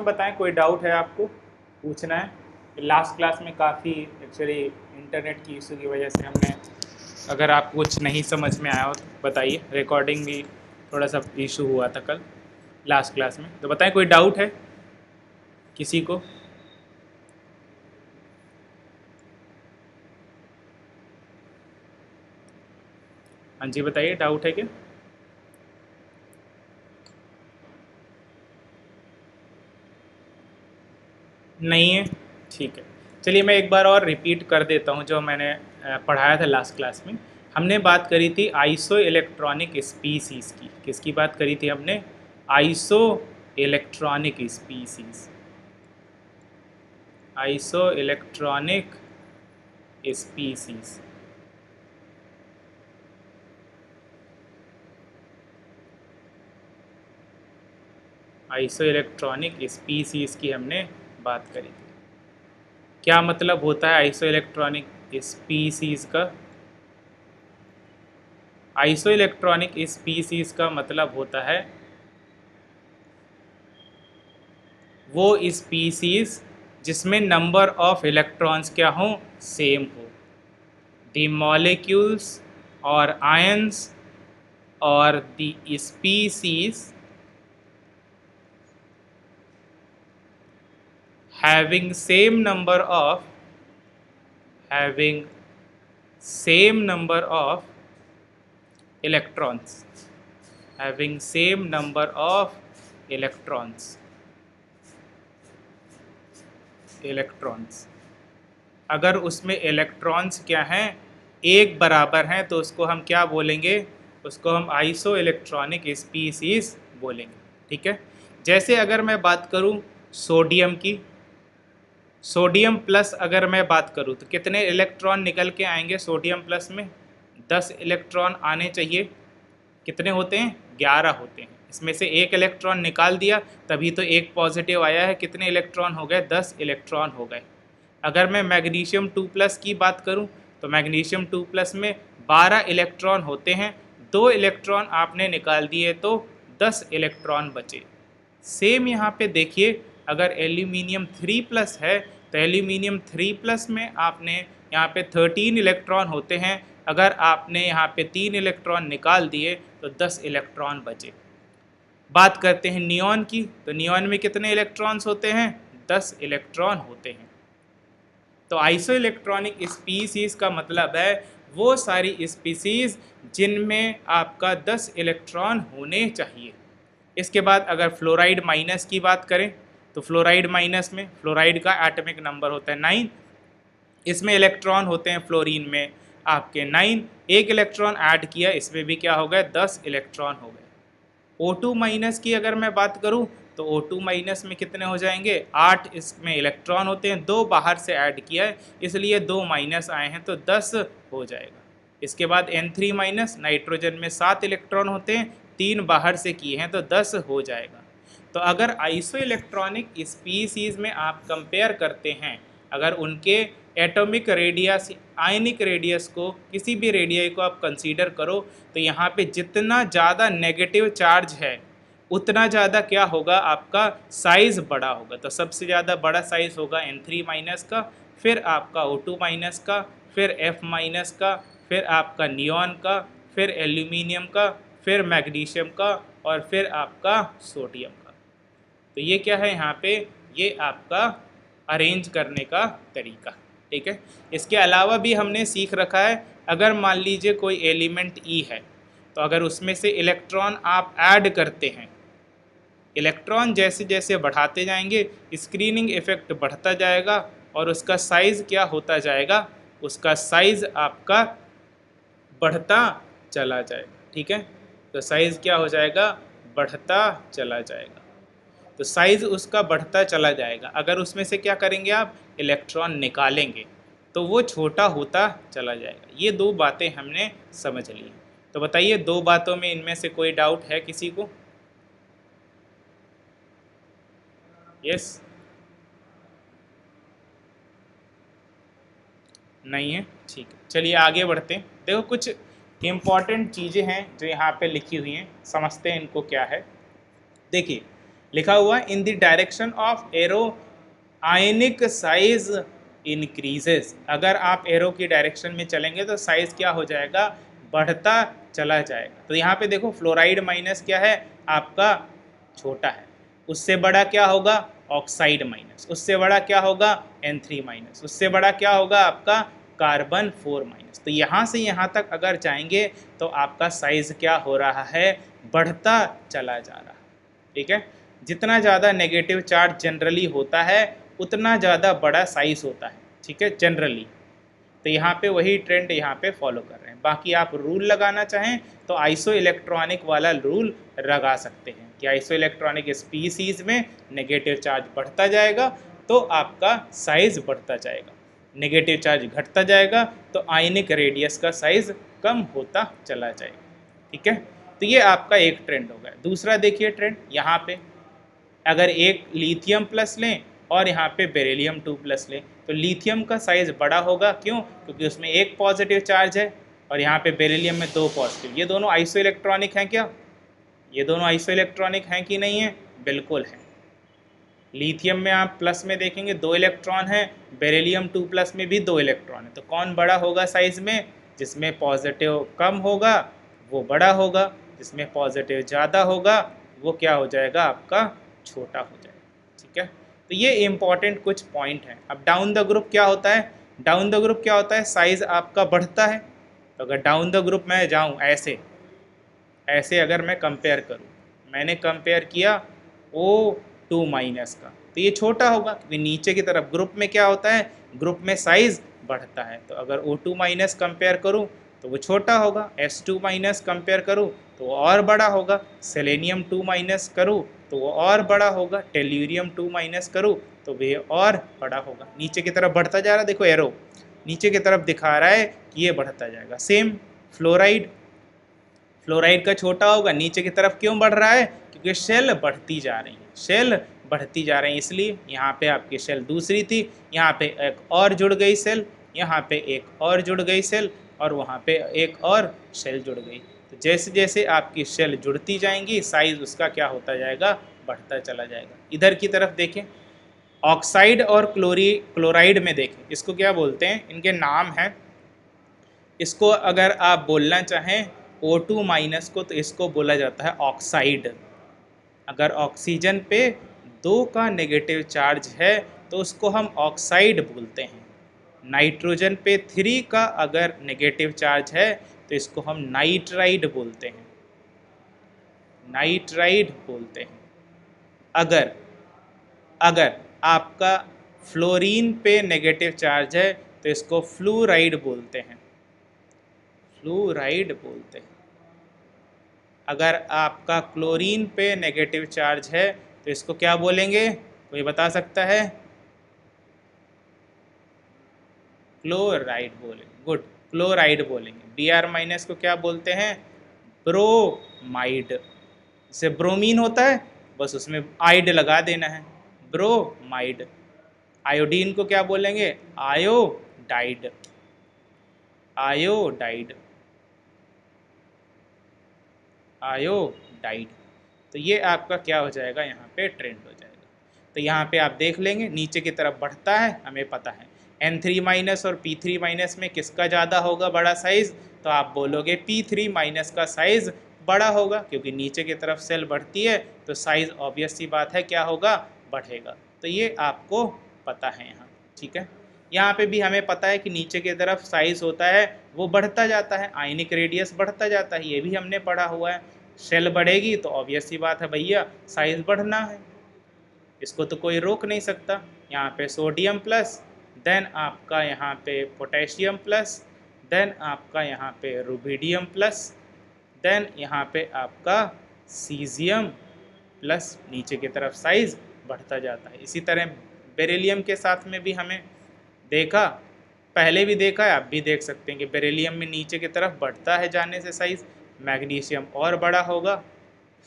इसमें बताएं, कोई डाउट है आपको पूछना है? लास्ट क्लास में काफ़ी एक्चुअली इंटरनेट की इशू की वजह से हमने, अगर आपको कुछ नहीं समझ में आया हो तो बताइए। रिकॉर्डिंग भी थोड़ा सा इशू हुआ था कल लास्ट क्लास में, तो बताएं कोई डाउट है किसी को? हाँ जी बताइए, डाउट है क्या? नहीं है, ठीक है। चलिए मैं एक बार और रिपीट कर देता हूँ जो मैंने पढ़ाया था लास्ट क्लास में। हमने बात करी थी आइसो इलेक्ट्रॉनिक स्पीसीज़ की। किसकी बात करी थी हमने? Iso electronic species. Iso electronic species. Iso electronic species की हमने बात करी थी। क्या मतलब होता है आइसो इलेक्ट्रॉनिक स्पीसीज़ का? आइसो इलेक्ट्रॉनिक स्पीसीज़ का मतलब होता है वो स्पीसीज़ जिसमें नंबर ऑफ इलेक्ट्रॉन्स क्या हो? सेम हो। द मॉलिक्यूल्स और आयंस और the species having same number of having same number of electrons, having same number of electrons, अगर उसमें इलेक्ट्रॉन्स क्या हैं? एक बराबर हैं, तो उसको हम क्या बोलेंगे? उसको हम आइसो इलेक्ट्रॉनिक स्पीसीज बोलेंगे। ठीक है। जैसे अगर मैं बात करूं सोडियम की, सोडियम प्लस अगर मैं बात करूं तो कितने इलेक्ट्रॉन निकल के आएंगे सोडियम प्लस में? 10 इलेक्ट्रॉन आने चाहिए। कितने होते हैं? 11 होते हैं। इसमें से एक इलेक्ट्रॉन निकाल दिया तभी तो एक पॉजिटिव आया है। कितने इलेक्ट्रॉन हो गए? 10 इलेक्ट्रॉन हो गए। अगर मैं मैग्नीशियम 2 प्लस की बात करूं तो मैग्नीशियम 2 प्लस में 12 इलेक्ट्रॉन होते हैं। 2 इलेक्ट्रॉन आपने निकाल दिए तो 10 इलेक्ट्रॉन बचे। सेम यहाँ पे देखिए, अगर एल्यूमिनियम 3 प्लस है तो एल्यूमिनियम 3 प्लस में आपने यहाँ पे 13 इलेक्ट्रॉन होते हैं। अगर आपने यहाँ पे 3 इलेक्ट्रॉन निकाल दिए तो 10 इलेक्ट्रॉन बचे। बात करते हैं नियॉन की, तो नियॉन में कितने इलेक्ट्रॉन्स होते हैं? 10 इलेक्ट्रॉन होते हैं। तो आइसो इलेक्ट्रॉनिक स्पीसीज़ का मतलब है वो सारी स्पीसीज़ जिनमें आपका 10 इलेक्ट्रॉन होने चाहिए। इसके बाद अगर फ्लोराइड माइनस की बात करें तो फ्लोराइड माइनस में फ्लोराइड का एटॉमिक नंबर होता है 9। इसमें इलेक्ट्रॉन होते हैं फ्लोरीन में आपके 9। एक इलेक्ट्रॉन ऐड किया, इसमें भी क्या हो गए? 10 इलेक्ट्रॉन हो गए। O2 माइनस की अगर मैं बात करूं तो O2 माइनस में कितने हो जाएंगे? 8। इसमें इलेक्ट्रॉन होते हैं, 2 बाहर से ऐड किया है इसलिए 2 माइनस आए हैं तो 10 हो जाएगा। इसके बाद N3 माइनस, नाइट्रोजन में 7 इलेक्ट्रॉन होते हैं, 3 बाहर से किए हैं तो 10 हो जाएगा। तो अगर आइसो इलेक्ट्रॉनिक स्पीसीज़ में आप कंपेयर करते हैं, अगर उनके एटॉमिक रेडियस, आयनिक रेडियस को, किसी भी रेडियस को आप कंसीडर करो तो यहाँ पे जितना ज़्यादा नेगेटिव चार्ज है उतना ज़्यादा क्या होगा? आपका साइज़ बड़ा होगा। तो सबसे ज़्यादा बड़ा साइज़ होगा N3 माइनस का, फिर आपका O2 माइनस का, फिर F माइनस का, फिर आपका नियॉन का, फिर एल्यूमिनियम का, फिर मैग्नीशियम का, और फिर आपका सोडियम का। तो ये क्या है यहाँ पे? ये आपका अरेंज करने का तरीका। ठीक है। इसके अलावा भी हमने सीख रखा है, अगर मान लीजिए कोई एलिमेंट E है तो अगर उसमें से इलेक्ट्रॉन आप ऐड करते हैं, इलेक्ट्रॉन जैसे जैसे बढ़ाते जाएंगे स्क्रीनिंग इफेक्ट बढ़ता जाएगा और उसका साइज़ क्या होता जाएगा? उसका साइज़ आपका बढ़ता चला जाएगा। ठीक है। तो साइज़ क्या हो जाएगा? बढ़ता चला जाएगा। तो साइज़ उसका बढ़ता चला जाएगा। अगर उसमें से क्या करेंगे आप? इलेक्ट्रॉन निकालेंगे तो वो छोटा होता चला जाएगा। ये 2 बातें हमने समझ ली। तो बताइए 2 बातों में इनमें से कोई डाउट है किसी को? यस? नहीं है? ठीक है, चलिए आगे बढ़ते हैं। देखो कुछ इम्पॉर्टेंट चीज़ें हैं जो यहाँ पे लिखी हुई हैं, समझते हैं इनको क्या है। देखिए लिखा हुआ है in the direction of arrow ionic size increases. अगर आप एरो की डायरेक्शन में चलेंगे तो साइज क्या हो जाएगा, बढ़ता चला जाएगा। तो यहाँ पे देखो फ्लोराइड माइनस क्या है आपका, छोटा है, उससे बड़ा क्या होगा ऑक्साइड माइनस, उससे बड़ा क्या होगा N3 माइनस, उससे बड़ा क्या होगा आपका कार्बन 4 माइनस। तो यहाँ से यहाँ तक अगर जाएंगे तो आपका साइज क्या हो रहा है, बढ़ता चला जा रहा है। ठीक है, जितना ज़्यादा नेगेटिव चार्ज जनरली होता है उतना ज़्यादा बड़ा साइज होता है। ठीक है, जनरली। तो यहाँ पे वही ट्रेंड यहाँ पे फॉलो कर रहे हैं। बाकी आप रूल लगाना चाहें तो आइसो इलेक्ट्रॉनिक वाला रूल लगा सकते हैं कि आइसो इलेक्ट्रॉनिक स्पीसीज में नेगेटिव चार्ज बढ़ता जाएगा तो आपका साइज बढ़ता जाएगा, नेगेटिव चार्ज घटता जाएगा तो आयनिक रेडियस का साइज कम होता चला जाएगा। ठीक है, तो ये आपका एक ट्रेंड हो गया। दूसरा देखिए ट्रेंड, यहाँ पे अगर एक लिथियम प्लस लें और यहाँ पे बेरिलियम 2 प्लस लें तो लिथियम का साइज बड़ा होगा। क्यों? क्योंकि उसमें एक पॉजिटिव चार्ज है और यहाँ पे बेरिलियम में 2 पॉजिटिव। ये दोनों आइसो इलेक्ट्रॉनिक हैं क्या? ये दोनों आइसो इलेक्ट्रॉनिक हैं कि नहीं है? बिल्कुल है। लिथियम में आप प्लस में देखेंगे 2 इलेक्ट्रॉन है, बेरिलियम 2 प्लस में भी 2 इलेक्ट्रॉन है। तो कौन बड़ा होगा साइज में? जिसमें पॉजिटिव कम होगा वो बड़ा होगा, जिसमें पॉजिटिव ज़्यादा होगा वो क्या हो जाएगा आपका, छोटा हो जाएगा। ठीक है, तो ये इम्पॉर्टेंट कुछ पॉइंट हैं। अब डाउन द ग्रुप क्या होता है, डाउन द ग्रुप क्या होता है, साइज आपका बढ़ता है। तो अगर डाउन द ग्रुप मैं जाऊँ ऐसे ऐसे अगर मैं कंपेयर करूँ, मैंने कंपेयर किया O2 माइनस का, तो ये छोटा होगा क्योंकि नीचे की तरफ ग्रुप में क्या होता है, ग्रुप में साइज बढ़ता है। तो अगर O2 माइनस कंपेयर करूँ तो वो छोटा होगा, S2 माइनस कंपेयर करूँ तो वो और बड़ा होगा, सेलेनियम 2 माइनस करूँ तो वो और बड़ा होगा, टेल्यूरियम 2 माइनस करूँ तो वे और बड़ा होगा। नीचे की तरफ बढ़ता जा रहा है, देखो एरो नीचे की तरफ दिखा रहा है कि ये बढ़ता जाएगा। सेम फ्लोराइड, फ्लोराइड का छोटा होगा, नीचे की तरफ क्यों बढ़ रहा है, क्योंकि शेल बढ़ती जा रही है, शेल बढ़ती जा रही है। इसलिए यहाँ पे आपकी शेल दूसरी थी, यहाँ पे एक और जुड़ गई सेल, यहाँ पे एक और जुड़ गई सेल और वहाँ पे एक और शेल जुड़ गई। तो जैसे जैसे आपकी शेल जुड़ती जाएंगी साइज उसका क्या होता जाएगा, बढ़ता चला जाएगा। इधर की तरफ देखें, ऑक्साइड और क्लोराइड में देखें, इसको क्या बोलते हैं, इनके नाम हैं। इसको अगर आप बोलना चाहें O2 माइनस को तो इसको बोला जाता है ऑक्साइड। अगर ऑक्सीजन पे 2 का नेगेटिव चार्ज है तो उसको हम ऑक्साइड बोलते हैं। नाइट्रोजन पे 3 का अगर नेगेटिव चार्ज है तो इसको हम नाइट्राइड बोलते हैं, नाइट्राइड बोलते हैं। अगर अगर आपका फ्लोरीन पे नेगेटिव चार्ज है तो इसको फ्लूराइड बोलते हैं, फ्लूराइड बोलते हैं। अगर आपका क्लोरीन पे नेगेटिव चार्ज है तो इसको क्या बोलेंगे, कोई बता सकता है? क्लोराइड बोलेंगे, गुड, क्लोराइड बोलेंगे। Br माइनस को क्या बोलते हैं, ब्रोमाइड। जैसे ब्रोमीन होता है बस उसमें आइड लगा देना है, ब्रोमाइड। आयोडीन को क्या बोलेंगे, आयोडाइड, आयोडाइड, आयोडाइड। तो ये आपका क्या हो जाएगा, यहाँ पे ट्रेंड हो जाएगा। तो यहाँ पे आप देख लेंगे नीचे की तरफ बढ़ता है, हमें पता है N3 माइनस और P3 माइनस में किसका ज़्यादा होगा बड़ा साइज़, तो आप बोलोगे P3 माइनस का साइज़ बड़ा होगा, क्योंकि नीचे की तरफ सेल बढ़ती है तो साइज़ ऑब्वियस सी बात है क्या होगा, बढ़ेगा। तो ये आपको पता है यहाँ। ठीक है, यहाँ पे भी हमें पता है कि नीचे की तरफ साइज़ होता है वो बढ़ता जाता है, आयनिक रेडियस बढ़ता जाता है, ये भी हमने पढ़ा हुआ है। शेल बढ़ेगी तो ऑब्वियस सी बात है भैया साइज़ बढ़ना है, इसको तो कोई रोक नहीं सकता। यहाँ पे सोडियम प्लस, देन आपका यहाँ पे पोटेशियम प्लस, देन आपका यहाँ पे रुबिडियम प्लस, देन यहाँ पे आपका सीजियम प्लस, नीचे की तरफ साइज़ बढ़ता जाता है। इसी तरह बेरिलियम के साथ में भी हमें देखा, पहले भी देखा है, आप भी देख सकते हैं कि बेरिलियम में नीचे की तरफ बढ़ता है जाने से साइज़, मैग्नीशियम और बड़ा होगा,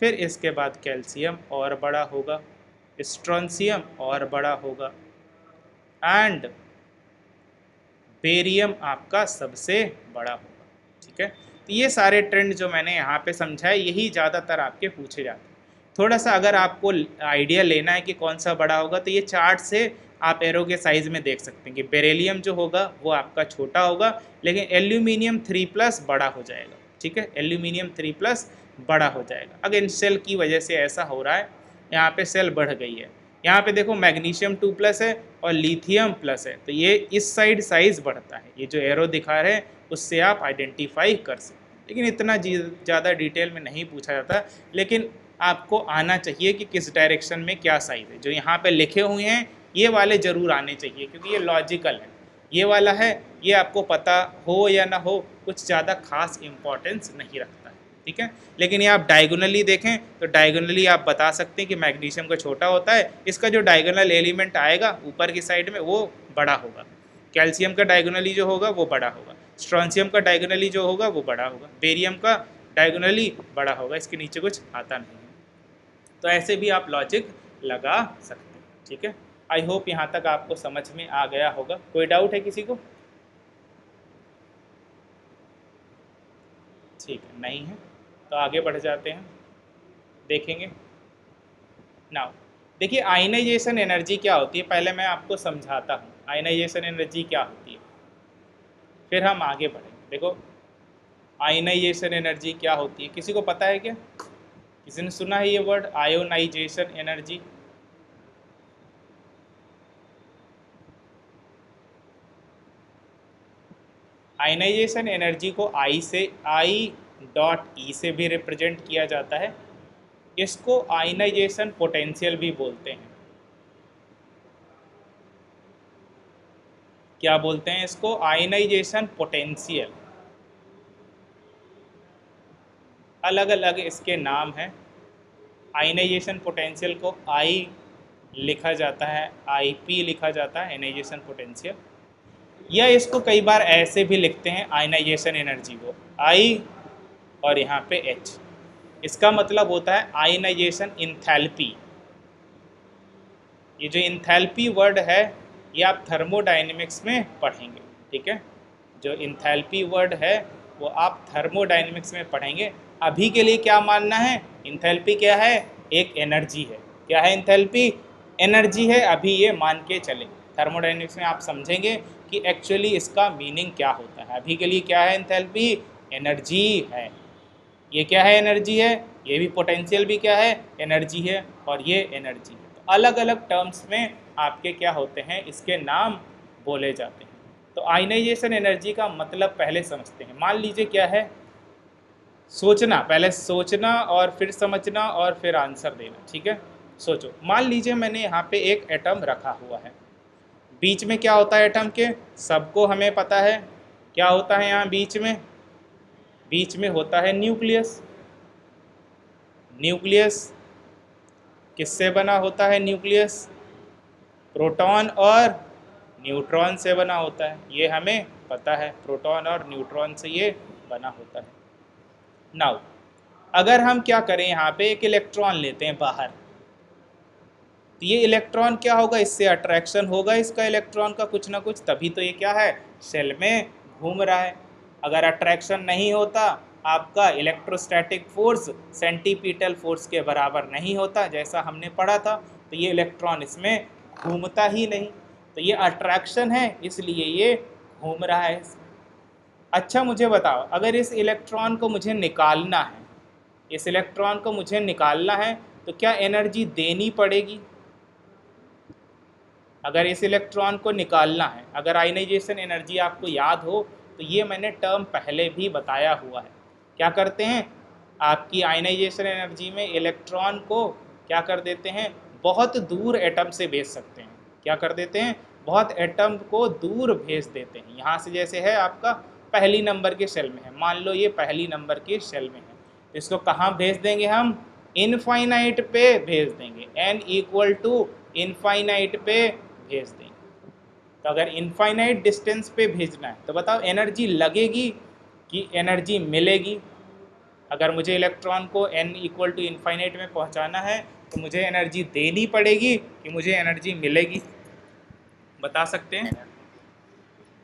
फिर इसके बाद कैल्शियम और बड़ा होगा, स्ट्रोंशियम और बड़ा होगा, एंड बेरियम आपका सबसे बड़ा होगा। ठीक है, तो ये सारे ट्रेंड जो मैंने यहाँ पे समझाए यही ज़्यादातर आपके पूछे जाते हैं। थोड़ा सा अगर आपको आइडिया लेना है कि कौन सा बड़ा होगा तो ये चार्ट से आप एरो के साइज़ में देख सकते हैं कि बेरिलियम जो होगा वो आपका छोटा होगा, लेकिन एल्यूमिनियम 3+ बड़ा हो जाएगा। ठीक है, एल्यूमिनियम 3+ बड़ा हो जाएगा। अगर इन सेल की वजह से ऐसा हो रहा है, यहाँ पे सेल बढ़ गई है, यहाँ पे देखो मैग्नीशियम 2+ है और लिथियम प्लस है, तो ये इस साइड साइज़ बढ़ता है। ये जो एरो दिखा रहे हैं उससे आप आइडेंटिफाई कर सकते हैं, लेकिन इतना ज़्यादा डिटेल में नहीं पूछा जाता, लेकिन आपको आना चाहिए कि किस डायरेक्शन में क्या साइज़ है। जो यहाँ पे लिखे हुए हैं ये वाले ज़रूर आने चाहिए, क्योंकि ये लॉजिकल है। ये वाला है, ये आपको पता हो या ना हो कुछ ज़्यादा खास इम्पोर्टेंस नहीं रखता है। ठीक है, लेकिन ये आप डायगोनली देखें तो डायगोनली आप बता सकते हैं कि मैग्नीशियम का छोटा होता है, इसका जो डायगोनल एलिमेंट आएगा ऊपर की साइड में वो बड़ा होगा। कैल्शियम का डायगोनली जो होगा वो बड़ा होगा, स्ट्रॉन्शियम का डायगोनली जो होगा वो बड़ा होगा, बेरियम का डायगोनली बड़ा होगा, इसके नीचे कुछ आता नहीं है। तो ऐसे भी आप लॉजिक लगा सकते हैं। ठीक है, आई होप यहाँ तक आपको समझ में आ गया होगा। कोई डाउट है किसी को? ठीक है, नहीं है तो आगे बढ़ जाते हैं, देखेंगे। नाउ देखिए आयनाइजेशन एनर्जी क्या होती है, पहले मैं आपको समझाता हूँ आयनाइजेशन एनर्जी क्या होती है, फिर हम आगे बढ़ेंगे। देखो आयनाइजेशन एनर्जी क्या होती है, किसी को पता है क्या? किसी ने सुना है ये word ionization energy? Ionization energy को I से भी रिप्रेजेंट किया जाता है। इसको आयनाइजेशन पोटेंशियल भी बोलते हैं। क्या बोलते हैं इसको? Ionization potential. अलग अलग इसके नाम हैं। आयनाइजेशन पोटेंशियल को I लिखा जाता है, IP लिखा जाता है आयनाइजेशन पोटेंशियल, या इसको कई बार ऐसे भी लिखते हैं आयनाइजेशन एनर्जी को I और यहाँ पे H। इसका मतलब होता है आयनाइजेशन इंथैल्पी। ये जो इंथैल्पी वर्ड है ये आप थर्मोडायनेमिक्स में पढ़ेंगे। ठीक है, जो इंथैल्पी वर्ड है वो आप थर्मोडायनेमिक्स में पढ़ेंगे। अभी के लिए क्या मानना है, इंथैल्पी क्या है? एक एनर्जी है। क्या है इंथैल्पी? एनर्जी है, अभी ये मान के चले। थर्मोडायनेमिक्स में आप समझेंगे कि एक्चुअली इसका मीनिंग क्या होता है। अभी के लिए क्या है इंथैल्पी? एनर्जी है। ये क्या है? एनर्जी है। ये भी पोटेंशियल भी क्या है? एनर्जी है, और ये एनर्जी है। तो अलग अलग टर्म्स में आपके क्या होते हैं, इसके नाम बोले जाते हैं। तो आयनाइजेशन एनर्जी का मतलब पहले समझते हैं। मान लीजिए क्या है, सोचना, पहले सोचना और फिर समझना और फिर आंसर देना। ठीक है, सोचो। मान लीजिए मैंने यहाँ पे एक एटम रखा हुआ है, बीच में क्या होता है एटम के? सबको हमें पता है क्या होता है यहाँ बीच में? बीच में होता है न्यूक्लियस। न्यूक्लियस किससे बना होता है? न्यूक्लियस प्रोटॉन और न्यूट्रॉन से बना होता है, ये हमें पता है। प्रोटॉन और न्यूट्रॉन से ये बना होता है। नाउ अगर हम क्या करें, यहाँ पे एक इलेक्ट्रॉन लेते हैं बाहर, तो ये इलेक्ट्रॉन क्या होगा? इससे अट्रैक्शन होगा इसका इलेक्ट्रॉन का कुछ ना कुछ, तभी तो ये क्या है? सेल में घूम रहा है। अगर अट्रैक्शन नहीं होता, आपका इलेक्ट्रोस्टैटिक फोर्स सेंटीपिटल फोर्स के बराबर नहीं होता जैसा हमने पढ़ा था, तो ये इलेक्ट्रॉन इसमें घूमता ही नहीं। तो ये अट्रैक्शन है, इसलिए ये घूम रहा है। अच्छा मुझे बताओ, अगर इस इलेक्ट्रॉन को मुझे निकालना है, इस इलेक्ट्रॉन को मुझे निकालना है, तो क्या एनर्जी देनी पड़ेगी? अगर इस इलेक्ट्रॉन को निकालना है, अगर आयनाइजेशन एनर्जी आपको याद हो, तो ये मैंने टर्म पहले भी बताया हुआ है। क्या करते हैं, आपकी आयनाइजेशन एनर्जी में इलेक्ट्रॉन को क्या कर देते हैं? बहुत दूर एटम से भेज सकते हैं। क्या कर देते हैं? बहुत एटम को दूर भेज देते हैं। यहाँ से जैसे है आपका पहली नंबर के सेल में है, मान लो ये पहली नंबर के सेल में है, तो इसको कहाँ भेज देंगे हम? इनफाइनाइट पे भेज देंगे। n = इनफाइनाइट पे भेज देंगे। तो अगर इनफाइनाइट डिस्टेंस पे भेजना है तो बताओ एनर्जी लगेगी कि एनर्जी मिलेगी? अगर मुझे इलेक्ट्रॉन को n = इनफाइनाइट में पहुंचाना है तो मुझे एनर्जी देनी पड़ेगी कि मुझे एनर्जी मिलेगी? बता सकते हैं?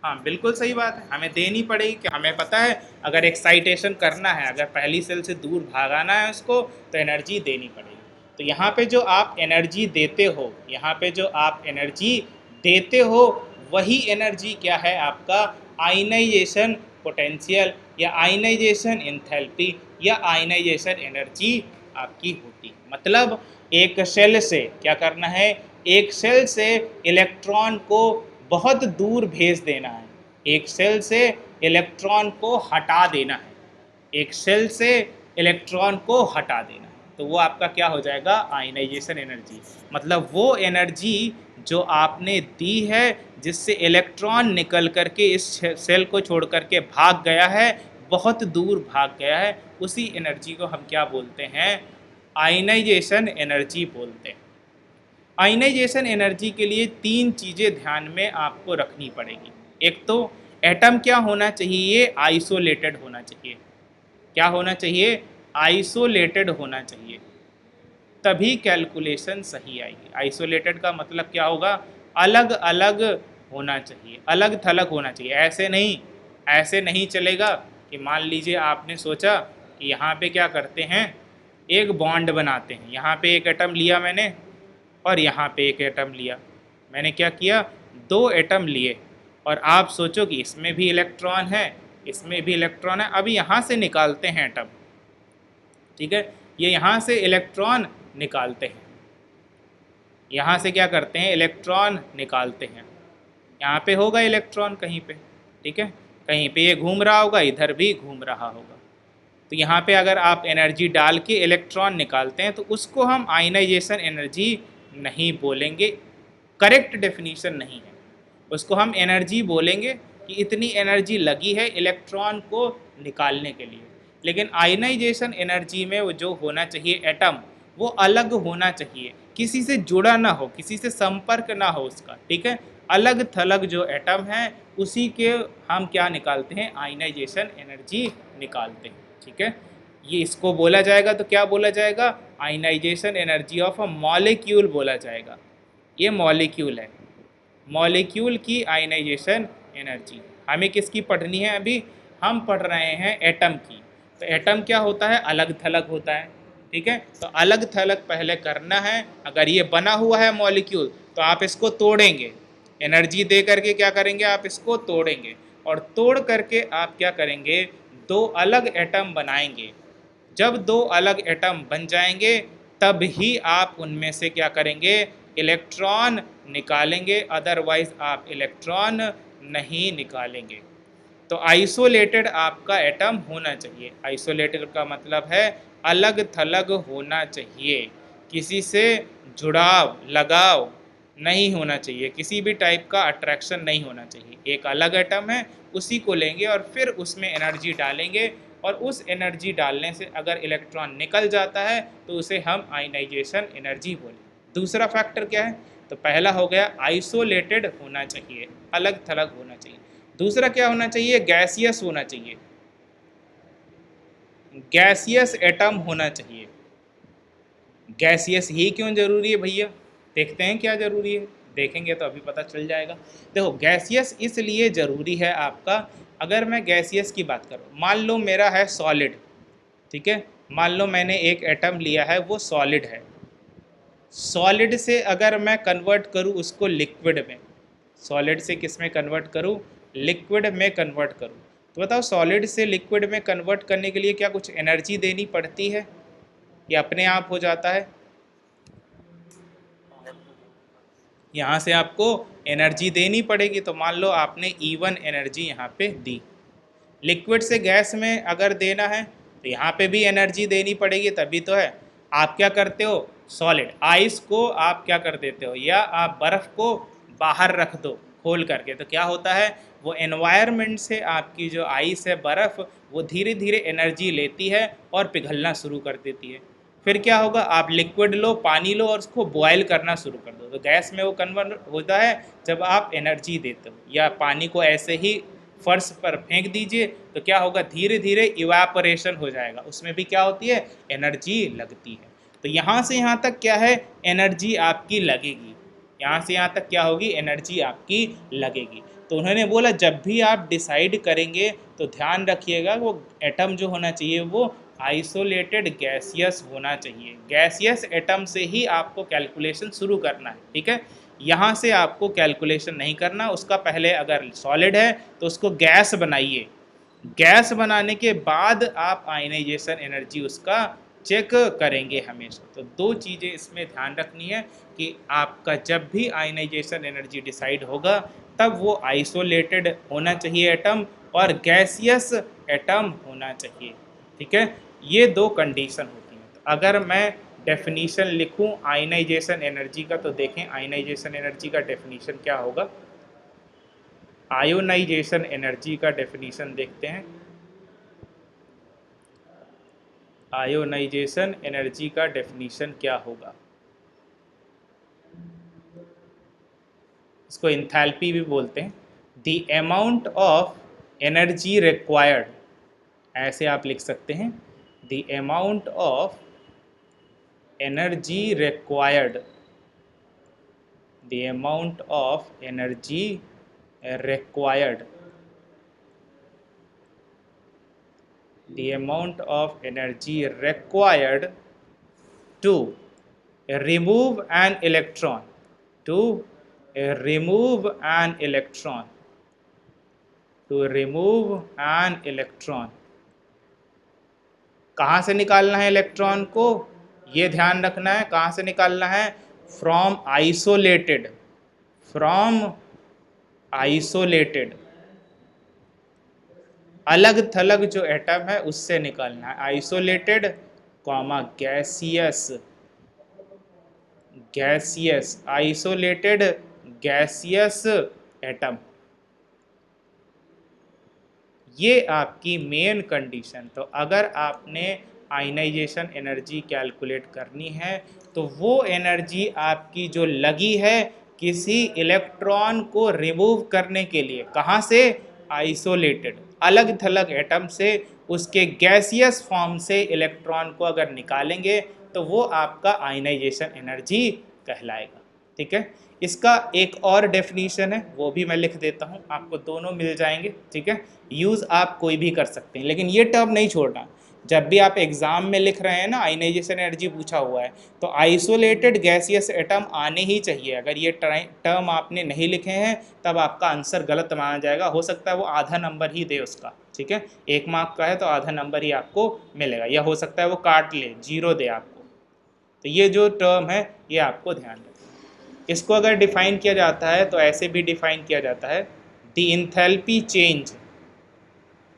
हाँ बिल्कुल सही बात है, हमें देनी पड़ेगी। कि हमें पता है अगर एक्साइटेशन करना है, अगर पहली सेल से दूर भागाना है उसको, तो एनर्जी देनी पड़ेगी। तो यहाँ पे जो आप एनर्जी देते हो, यहाँ पे जो आप एनर्जी देते हो वही एनर्जी क्या है आपका आयनाइजेशन पोटेंशियल या आयनाइजेशन एंथैल्पी या आयनाइजेशन एनर्जी आपकी होती है। मतलब एक सेल से क्या करना है, एक सेल से इलेक्ट्रॉन को बहुत दूर भेज देना है, एक सेल से इलेक्ट्रॉन को हटा देना है, एक सेल से इलेक्ट्रॉन को हटा देना है, तो वो आपका क्या हो जाएगा आयनाइजेशन एनर्जी। मतलब वो एनर्जी जो आपने दी है जिससे इलेक्ट्रॉन निकल करके इस सेल को छोड़ करके भाग गया है, बहुत दूर भाग गया है, उसी एनर्जी को हम क्या बोलते हैं आयनाइजेशन एनर्जी बोलते हैं। आयनाइजेशन एनर्जी के लिए 3 चीज़ें ध्यान में आपको रखनी पड़ेगी। एक तो एटम क्या होना चाहिए, आइसोलेटेड होना चाहिए। क्या होना चाहिए, आइसोलेटेड होना चाहिए, तभी कैलकुलेशन सही आएगी। आइसोलेटेड का मतलब क्या होगा, अलग अलग होना चाहिए, अलग थलग होना चाहिए। ऐसे नहीं चलेगा कि मान लीजिए आपने सोचा कि यहाँ पे क्या करते हैं, एक बॉन्ड बनाते हैं, यहाँ पे एक एटम लिया मैंने और यहाँ पे एक एटम लिया, मैंने क्या किया 2 एटम लिए और आप सोचो कि इसमें भी इलेक्ट्रॉन है, इसमें भी इलेक्ट्रॉन है, अभी यहाँ से निकालते हैं एटम, ठीक है, ये यहाँ से इलेक्ट्रॉन निकालते हैं, यहाँ से क्या करते हैं इलेक्ट्रॉन निकालते हैं, यहाँ पे होगा इलेक्ट्रॉन कहीं पे, ठीक है, कहीं पे ये घूम रहा होगा, इधर भी घूम रहा होगा। तो यहाँ पे अगर आप एनर्जी डाल के इलेक्ट्रॉन निकालते हैं तो उसको हम आयनाइजेशन एनर्जी नहीं बोलेंगे, करेक्ट डेफिनीशन नहीं है, उसको हम एनर्जी बोलेंगे कि इतनी एनर्जी लगी है इलेक्ट्रॉन को निकालने के लिए। लेकिन आयनाइजेशन एनर्जी में वो जो होना चाहिए एटम, वो अलग होना चाहिए, किसी से जुड़ा ना हो, किसी से संपर्क ना हो उसका, ठीक है, अलग थलग जो एटम है उसी के हम क्या निकालते हैं आयनाइजेशन एनर्जी निकालते हैं, ठीक है। ये इसको बोला जाएगा तो क्या बोला जाएगा, ionization energy of a molecule बोला जाएगा। ये मॉलिक्यूल है, मॉलिक्यूल की आयनाइजेशन एनर्जी। हमें किसकी पढ़नी है, अभी हम पढ़ रहे हैं एटम की। तो एटम क्या होता है, अलग थलग होता है, ठीक है, तो अलग थलग पहले करना है। अगर ये बना हुआ है मॉलिक्यूल तो आप इसको तोड़ेंगे, एनर्जी दे करके क्या करेंगे, आप इसको तोड़ेंगे और तोड़ करके आप क्या करेंगे, 2 अलग एटम बनाएंगे। जब 2 अलग एटम बन जाएंगे तब ही आप उनमें से क्या करेंगे, इलेक्ट्रॉन निकालेंगे, अदरवाइज आप इलेक्ट्रॉन नहीं निकालेंगे। तो आइसोलेटेड आपका एटम होना चाहिए। आइसोलेटेड का मतलब है अलग थलग होना चाहिए, किसी से जुड़ाव लगाव नहीं होना चाहिए, किसी भी टाइप का अट्रैक्शन नहीं होना चाहिए। एक अलग एटम है उसी को लेंगे और फिर उसमें एनर्जी डालेंगे और उस एनर्जी डालने से अगर इलेक्ट्रॉन निकल जाता है तो उसे हम आयनाइजेशन एनर्जी बोलें। दूसरा फैक्टर क्या है, तो पहला हो गया आइसोलेटेड होना चाहिए, अलग थलग होना चाहिए। दूसरा क्या होना चाहिए, गैसियस होना चाहिए, गैसियस एटम होना चाहिए। गैसियस ही क्यों जरूरी है भैया, देखते हैं क्या जरूरी है, देखेंगे तो अभी पता चल जाएगा। देखो गैसियस इसलिए ज़रूरी है आपका, अगर मैं गैसियस की बात करूँ, मान लो मेरा है सॉलिड, ठीक है, मान लो मैंने एक एटम लिया है वो सॉलिड है, सॉलिड से अगर मैं कन्वर्ट करूँ उसको लिक्विड में, सॉलिड से किस में कन्वर्ट करूँ, लिक्विड में कन्वर्ट करूँ, तो बताओ सॉलिड से लिक्विड में कन्वर्ट करने के लिए क्या कुछ एनर्जी देनी पड़ती है या अपने आप हो जाता है? यहाँ से आपको एनर्जी देनी पड़ेगी। तो मान लो आपने E1 एनर्जी यहाँ पे दी, लिक्विड से गैस में अगर देना है तो यहाँ पे भी एनर्जी देनी पड़ेगी, तभी तो है। आप क्या करते हो, सॉलिड आइस को आप क्या कर देते हो, या आप बर्फ़ को बाहर रख दो खोल करके, तो क्या होता है, वो एनवायरनमेंट से आपकी जो आइस है बर्फ़, वो धीरे धीरे एनर्जी लेती है और पिघलना शुरू कर देती है। फिर क्या होगा, आप लिक्विड लो, पानी लो और उसको बॉयल करना शुरू कर दो, तो गैस में वो कन्वर्ट होता है जब आप एनर्जी देते हो। या पानी को ऐसे ही फर्श पर फेंक दीजिए तो क्या होगा, धीरे धीरे इवापोरेशन हो जाएगा, उसमें भी क्या होती है, एनर्जी लगती है। तो यहाँ से यहाँ तक क्या है, एनर्जी आपकी लगेगी, यहाँ से यहाँ तक क्या होगी, एनर्जी आपकी लगेगी। तो उन्होंने बोला जब भी आप डिसाइड करेंगे तो ध्यान रखिएगा वो एटम जो होना चाहिए वो आइसोलेटेड गैसियस होना चाहिए। गैसियस एटम से ही आपको कैलकुलेशन शुरू करना है, ठीक है। यहाँ से आपको कैलकुलेशन नहीं करना, उसका पहले अगर सॉलिड है तो उसको गैस बनाइए। गैस बनाने के बाद आप आयनाइजेशन एनर्जी उसका चेक करेंगे हमेशा। तो दो चीज़ें इसमें ध्यान रखनी है कि आपका जब भी आयनाइजेशन एनर्जी डिसाइड होगा तब वो आइसोलेटेड होना चाहिए एटम और गैसियस एटम होना चाहिए, ठीक है। ये दो कंडीशन होती हैं। तो अगर मैं डेफिनीशन लिखूं आयनाइजेशन एनर्जी का, तो देखें आयनाइजेशन एनर्जी का डेफिनीशन क्या होगा। आयोनाइजेशन एनर्जी का डेफिनीशन देखते हैं। आयोनाइजेशन एनर्जी का डेफिनीशन क्या होगा। इसको इंथैल्पी भी बोलते हैं। The amount of energy required, ऐसे आप लिख सकते हैं, the amount of energy required, the amount of energy required, the amount of energy required to remove an electron, to remove an electron, to remove an electron। कहाँ से निकालना है electron को, ये ध्यान रखना है, कहाँ से निकालना है, फ्रॉम आइसोलेटेड, फ्रॉम आइसोलेटेड, अलग थलग जो एटम है उससे निकालना है। Isolated comma gaseous, gaseous, isolated gaseous atom, ये आपकी मेन कंडीशन। तो अगर आपने आयनाइजेशन एनर्जी कैलकुलेट करनी है तो वो एनर्जी आपकी जो लगी है किसी इलेक्ट्रॉन को रिमूव करने के लिए, कहाँ से, आइसोलेटेड अलग थलग एटम से, उसके गैसियस फॉर्म से इलेक्ट्रॉन को अगर निकालेंगे तो वो आपका आयनाइजेशन एनर्जी कहलाएगा, ठीक है। इसका एक और डेफिनीशन है, वो भी मैं लिख देता हूँ, आपको दोनों मिल जाएंगे, ठीक है। यूज़ आप कोई भी कर सकते हैं, लेकिन ये टर्म नहीं छोड़ना। जब भी आप एग्जाम में लिख रहे हैं ना, आयनाइजेशन एनर्जी पूछा हुआ है तो आइसोलेटेड गैसियस एटम आने ही चाहिए। अगर ये टर्म आपने नहीं लिखे हैं तब आपका आंसर गलत माना जाएगा, हो सकता है वो आधा नंबर ही दे उसका, ठीक है। 1 मार्क का है तो आधा नंबर ही आपको मिलेगा, या हो सकता है वो काट ले, 0 दे आपको। तो ये जो टर्म है ये आपको ध्यान रखना। इसको अगर डिफाइन किया जाता है तो ऐसे भी डिफाइन किया जाता है, द इंथैल्पी चेंज,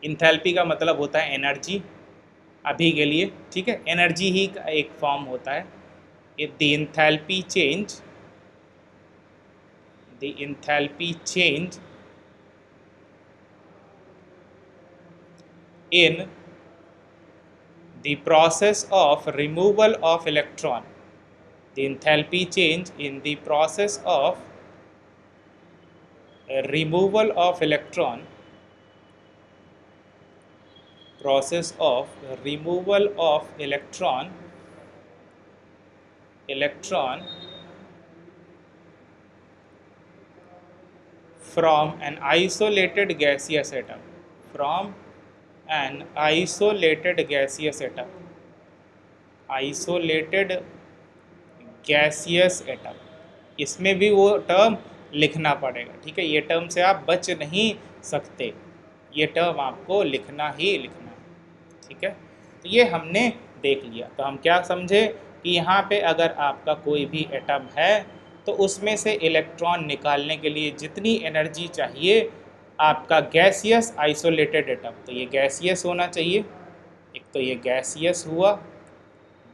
इंथैल्पी का मतलब होता है एनर्जी अभी के लिए, ठीक है, एनर्जी ही का एक फॉर्म होता है। The enthalpy change, the enthalpy change in the process of removal of electron, the enthalpy change in the process of removal of electron, process of removal of electron from an isolated gaseous atom, from an isolated gaseous atom, isolated gaseous atom, इसमें भी वो term लिखना पड़ेगा, ठीक है। ये term से आप बच नहीं सकते, ये टर्म आपको लिखना ही लिखना है, ठीक है। तो ये हमने देख लिया। तो हम क्या समझे कि यहाँ पे अगर आपका कोई भी एटम है तो उसमें से इलेक्ट्रॉन निकालने के लिए जितनी एनर्जी चाहिए आपका गैसियस आइसोलेटेड एटम, तो ये गैसियस होना चाहिए, एक तो ये गैसियस हुआ,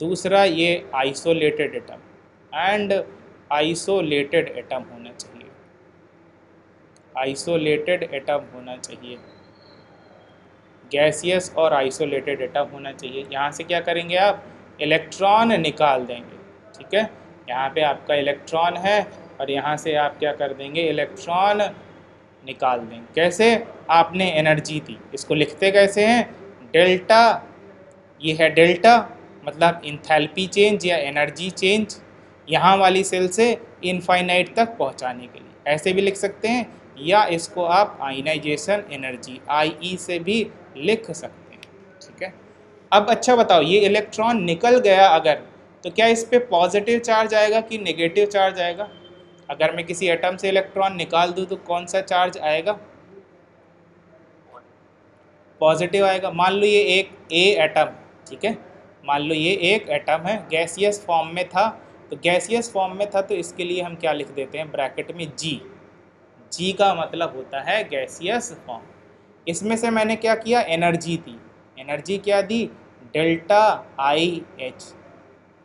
दूसरा ये isolated atom and isolated atom होना चाहिए, आइसोलेटेड एटम होना चाहिए, गैसियस और आइसोलेटेड एटम होना चाहिए। यहाँ से क्या करेंगे आप, इलेक्ट्रॉन निकाल देंगे, ठीक है। यहाँ पे आपका इलेक्ट्रॉन है और यहाँ से आप क्या कर देंगे, इलेक्ट्रॉन निकाल देंगे। कैसे, आपने एनर्जी दी, इसको लिखते कैसे हैं, डेल्टा, ये है डेल्टा, मतलब इंथैल्पी चेंज या एनर्जी चेंज यहाँ वाली सेल से इनफाइनाइट तक पहुँचाने के लिए, ऐसे भी लिख सकते हैं, या इसको आप आयनाइजेशन एनर्जी IE से भी लिख सकते हैं, ठीक है। अब अच्छा बताओ, ये इलेक्ट्रॉन निकल गया अगर, तो क्या इस पे पॉजिटिव चार्ज आएगा कि नेगेटिव चार्ज आएगा? अगर मैं किसी एटम से इलेक्ट्रॉन निकाल दूं तो कौन सा चार्ज आएगा? पॉजिटिव आएगा। मान लो ये एक ए एटम, ठीक है, मान लो ये एक एटम है, गैसियस फॉर्म में था, तो गैसियस फॉर्म में था तो इसके लिए हम क्या लिख देते हैं ब्रैकेट में जी। जी का मतलब होता है गैसियस फॉर्म। इसमें से मैंने क्या किया, एनर्जी दी। एनर्जी क्या दी? Delta I H.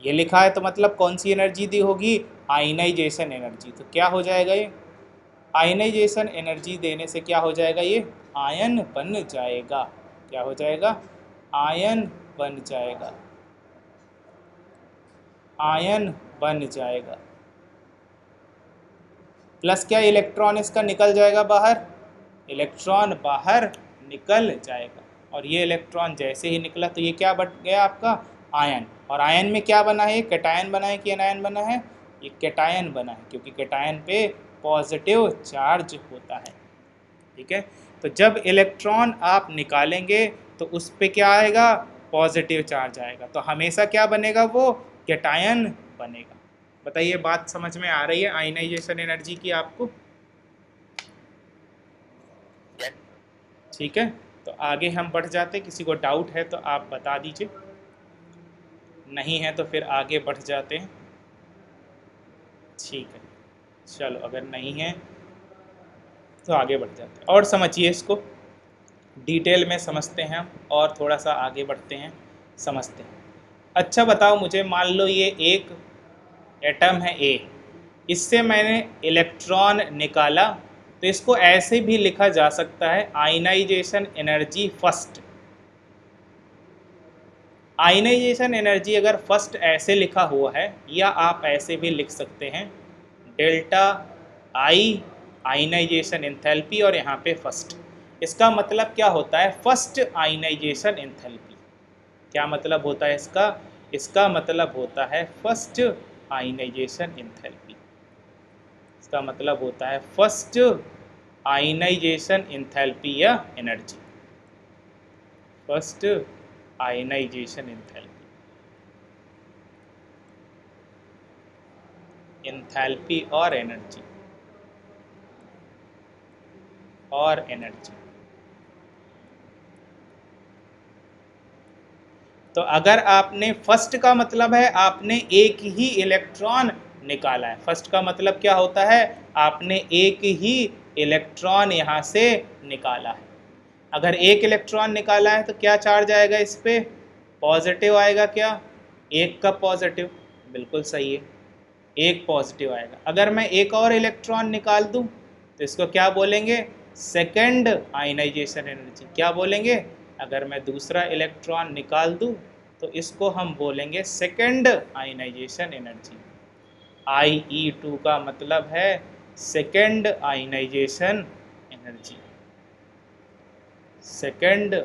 ये लिखा है तो मतलब कौन सी एनर्जी दी होगी? Ionization energy. तो क्या हो जाएगा ये? आयनाइजेशन एनर्जी देने से क्या हो जाएगा? ये आयन बन जाएगा। क्या हो जाएगा? आयन बन जाएगा। आयन बन जाएगा। प्लस क्या, इलेक्ट्रॉन इसका निकल जाएगा बाहर। इलेक्ट्रॉन बाहर निकल जाएगा, और ये इलेक्ट्रॉन जैसे ही निकला तो ये क्या बन गया आपका? आयन। और आयन में क्या बना है? कैटायन बना है कि एनायन बना है? ये कैटायन बना है, क्योंकि कैटायन पे पॉजिटिव चार्ज होता है। ठीक है, तो जब इलेक्ट्रॉन आप निकालेंगे तो उस पे क्या आएगा? पॉजिटिव चार्ज आएगा, तो हमेशा क्या बनेगा? वो कैटायन बनेगा। बताइए, बात समझ में आ रही है आयनाइजेशन एनर्जी की आपको? ठीक है, तो आगे हम बढ़ जाते। किसी को डाउट है तो आप बता दीजिए, नहीं है तो फिर आगे बढ़ जाते हैं। ठीक है, चलो, अगर नहीं है तो आगे बढ़ जाते हैं और समझिए इसको डिटेल में समझते हैं हम, और थोड़ा सा आगे बढ़ते हैं, समझते हैं। अच्छा बताओ मुझे, मान लो ये एक एटम है ए, इससे मैंने इलेक्ट्रॉन निकाला, तो इसको ऐसे भी लिखा जा सकता है ionization energy first. Ionization energy अगर फर्स्ट ऐसे लिखा हुआ है, या आप ऐसे भी लिख सकते हैं डेल्टा आई आयनाइजेशन एंथैल्पी और यहाँ पे फर्स्ट। इसका मतलब क्या होता है? First ionization enthalpy. क्या मतलब होता है इसका? इसका मतलब होता है फर्स्ट आयनाइजेशन एंथैल्पी। इसका मतलब होता है फर्स्ट आयनाइजेशन एंथैल्पी या energy. First ionization enthalpy, enthalpy और एनर्जी, और एनर्जी। तो अगर आपने फर्स्ट का मतलब है आपने एक ही इलेक्ट्रॉन निकाला है। फर्स्ट का मतलब क्या होता है? आपने एक ही इलेक्ट्रॉन यहाँ से निकाला है। अगर एक इलेक्ट्रॉन निकाला है तो क्या चार्ज आएगा इस पे? पॉजिटिव आएगा। क्या? एक का पॉजिटिव, बिल्कुल सही है, एक पॉजिटिव आएगा। अगर मैं एक और इलेक्ट्रॉन निकाल दूं तो इसको क्या बोलेंगे? Second ionization energy. क्या बोलेंगे? अगर मैं दूसरा इलेक्ट्रॉन निकाल दूं तो इसको हम बोलेंगे सेकंड आयनाइजेशन एनर्जी। IE2 का मतलब है second ionization energy, second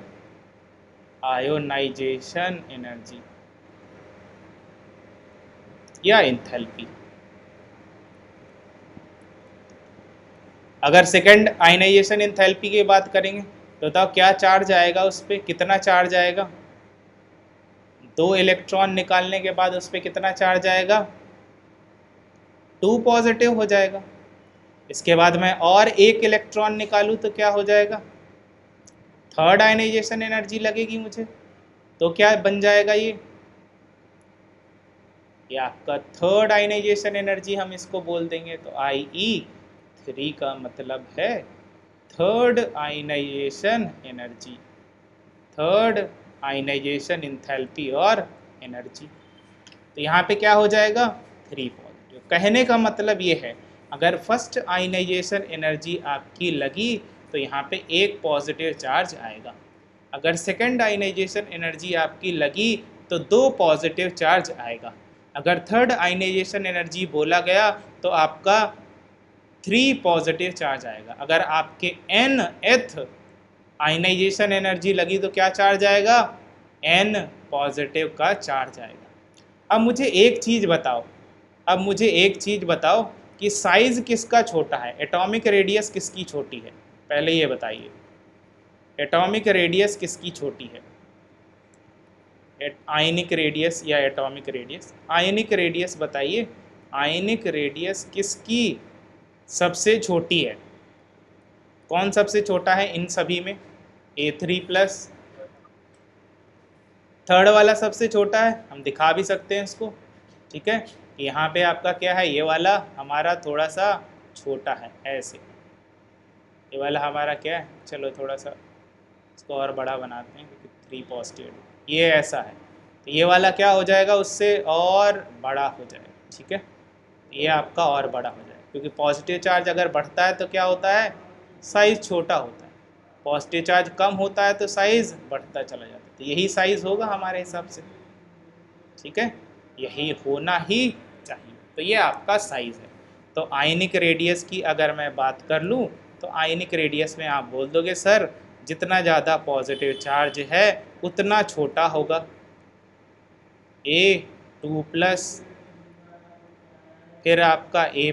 ionization energy या एंथैल्पी। अगर सेकंड आयनाइजेशन एंथैल्पी की बात करेंगे तो बताओ क्या चार्ज आएगा उस पर? कितना चार्ज आएगा? दो इलेक्ट्रॉन निकालने के बाद उस पर कितना चार्ज आएगा? 2 पॉजिटिव हो जाएगा। इसके बाद मैं और एक इलेक्ट्रॉन निकालूं तो क्या हो जाएगा? थर्ड आयनाइजेशन एनर्जी लगेगी मुझे, तो क्या बन जाएगा? ये आपका थर्ड आयनाइजेशन एनर्जी हम इसको बोल देंगे। तो IE3 का मतलब है third ionization energy, third ionization enthalpy और एनर्जी। तो यहाँ पे क्या हो जाएगा? 3 पॉजिटिव। कहने का मतलब ये है, अगर फर्स्ट आयनाइजेशन एनर्जी आपकी लगी तो यहाँ पे एक पॉजिटिव चार्ज आएगा। अगर सेकंड आयनाइजेशन एनर्जी आपकी लगी तो 2 पॉजिटिव चार्ज आएगा। अगर थर्ड आयनाइजेशन एनर्जी बोला गया तो आपका 3 पॉजिटिव चार्ज आएगा। अगर आपके nth आयनाइजेशन एनर्जी लगी तो क्या चार्ज आएगा? N पॉजिटिव का चार्ज आएगा। अब मुझे एक चीज़ बताओ, अब मुझे एक चीज़ बताओ कि साइज़ किसका छोटा है? एटॉमिक रेडियस किसकी छोटी है? पहले ये बताइए, एटॉमिक रेडियस किसकी छोटी है? आयनिक रेडियस या एटॉमिक रेडियस? आयनिक रेडियस बताइए, आयनिक रेडियस किसकी सबसे छोटी है? कौन सबसे छोटा है इन सभी में? A3+, थर्ड वाला सबसे छोटा है, हम दिखा भी सकते हैं इसको, ठीक है। यहाँ पे आपका क्या है, ये वाला हमारा थोड़ा सा छोटा है, ऐसे ये वाला हमारा क्या है, चलो थोड़ा सा इसको और बड़ा बनाते हैं क्योंकि 3 पॉजिटिव, ये ऐसा है, तो ये वाला क्या हो जाएगा, उससे और बड़ा हो जाएगा, ठीक है। ये आपका और बड़ा हो जाएगा क्योंकि पॉजिटिव चार्ज अगर बढ़ता है तो क्या होता है, साइज़ छोटा होता है, पॉजिटिव चार्ज कम होता है तो साइज़ बढ़ता चला जाता है, तो यही साइज़ होगा हमारे हिसाब से, ठीक है, यही होना ही चाहिए। तो ये आपका साइज़ है। तो आयनिक रेडियस की अगर मैं बात कर लूँ तो आयनिक रेडियस में आप बोल दोगे सर जितना ज़्यादा पॉजिटिव चार्ज है उतना छोटा होगा, A2+, फिर आपका A+,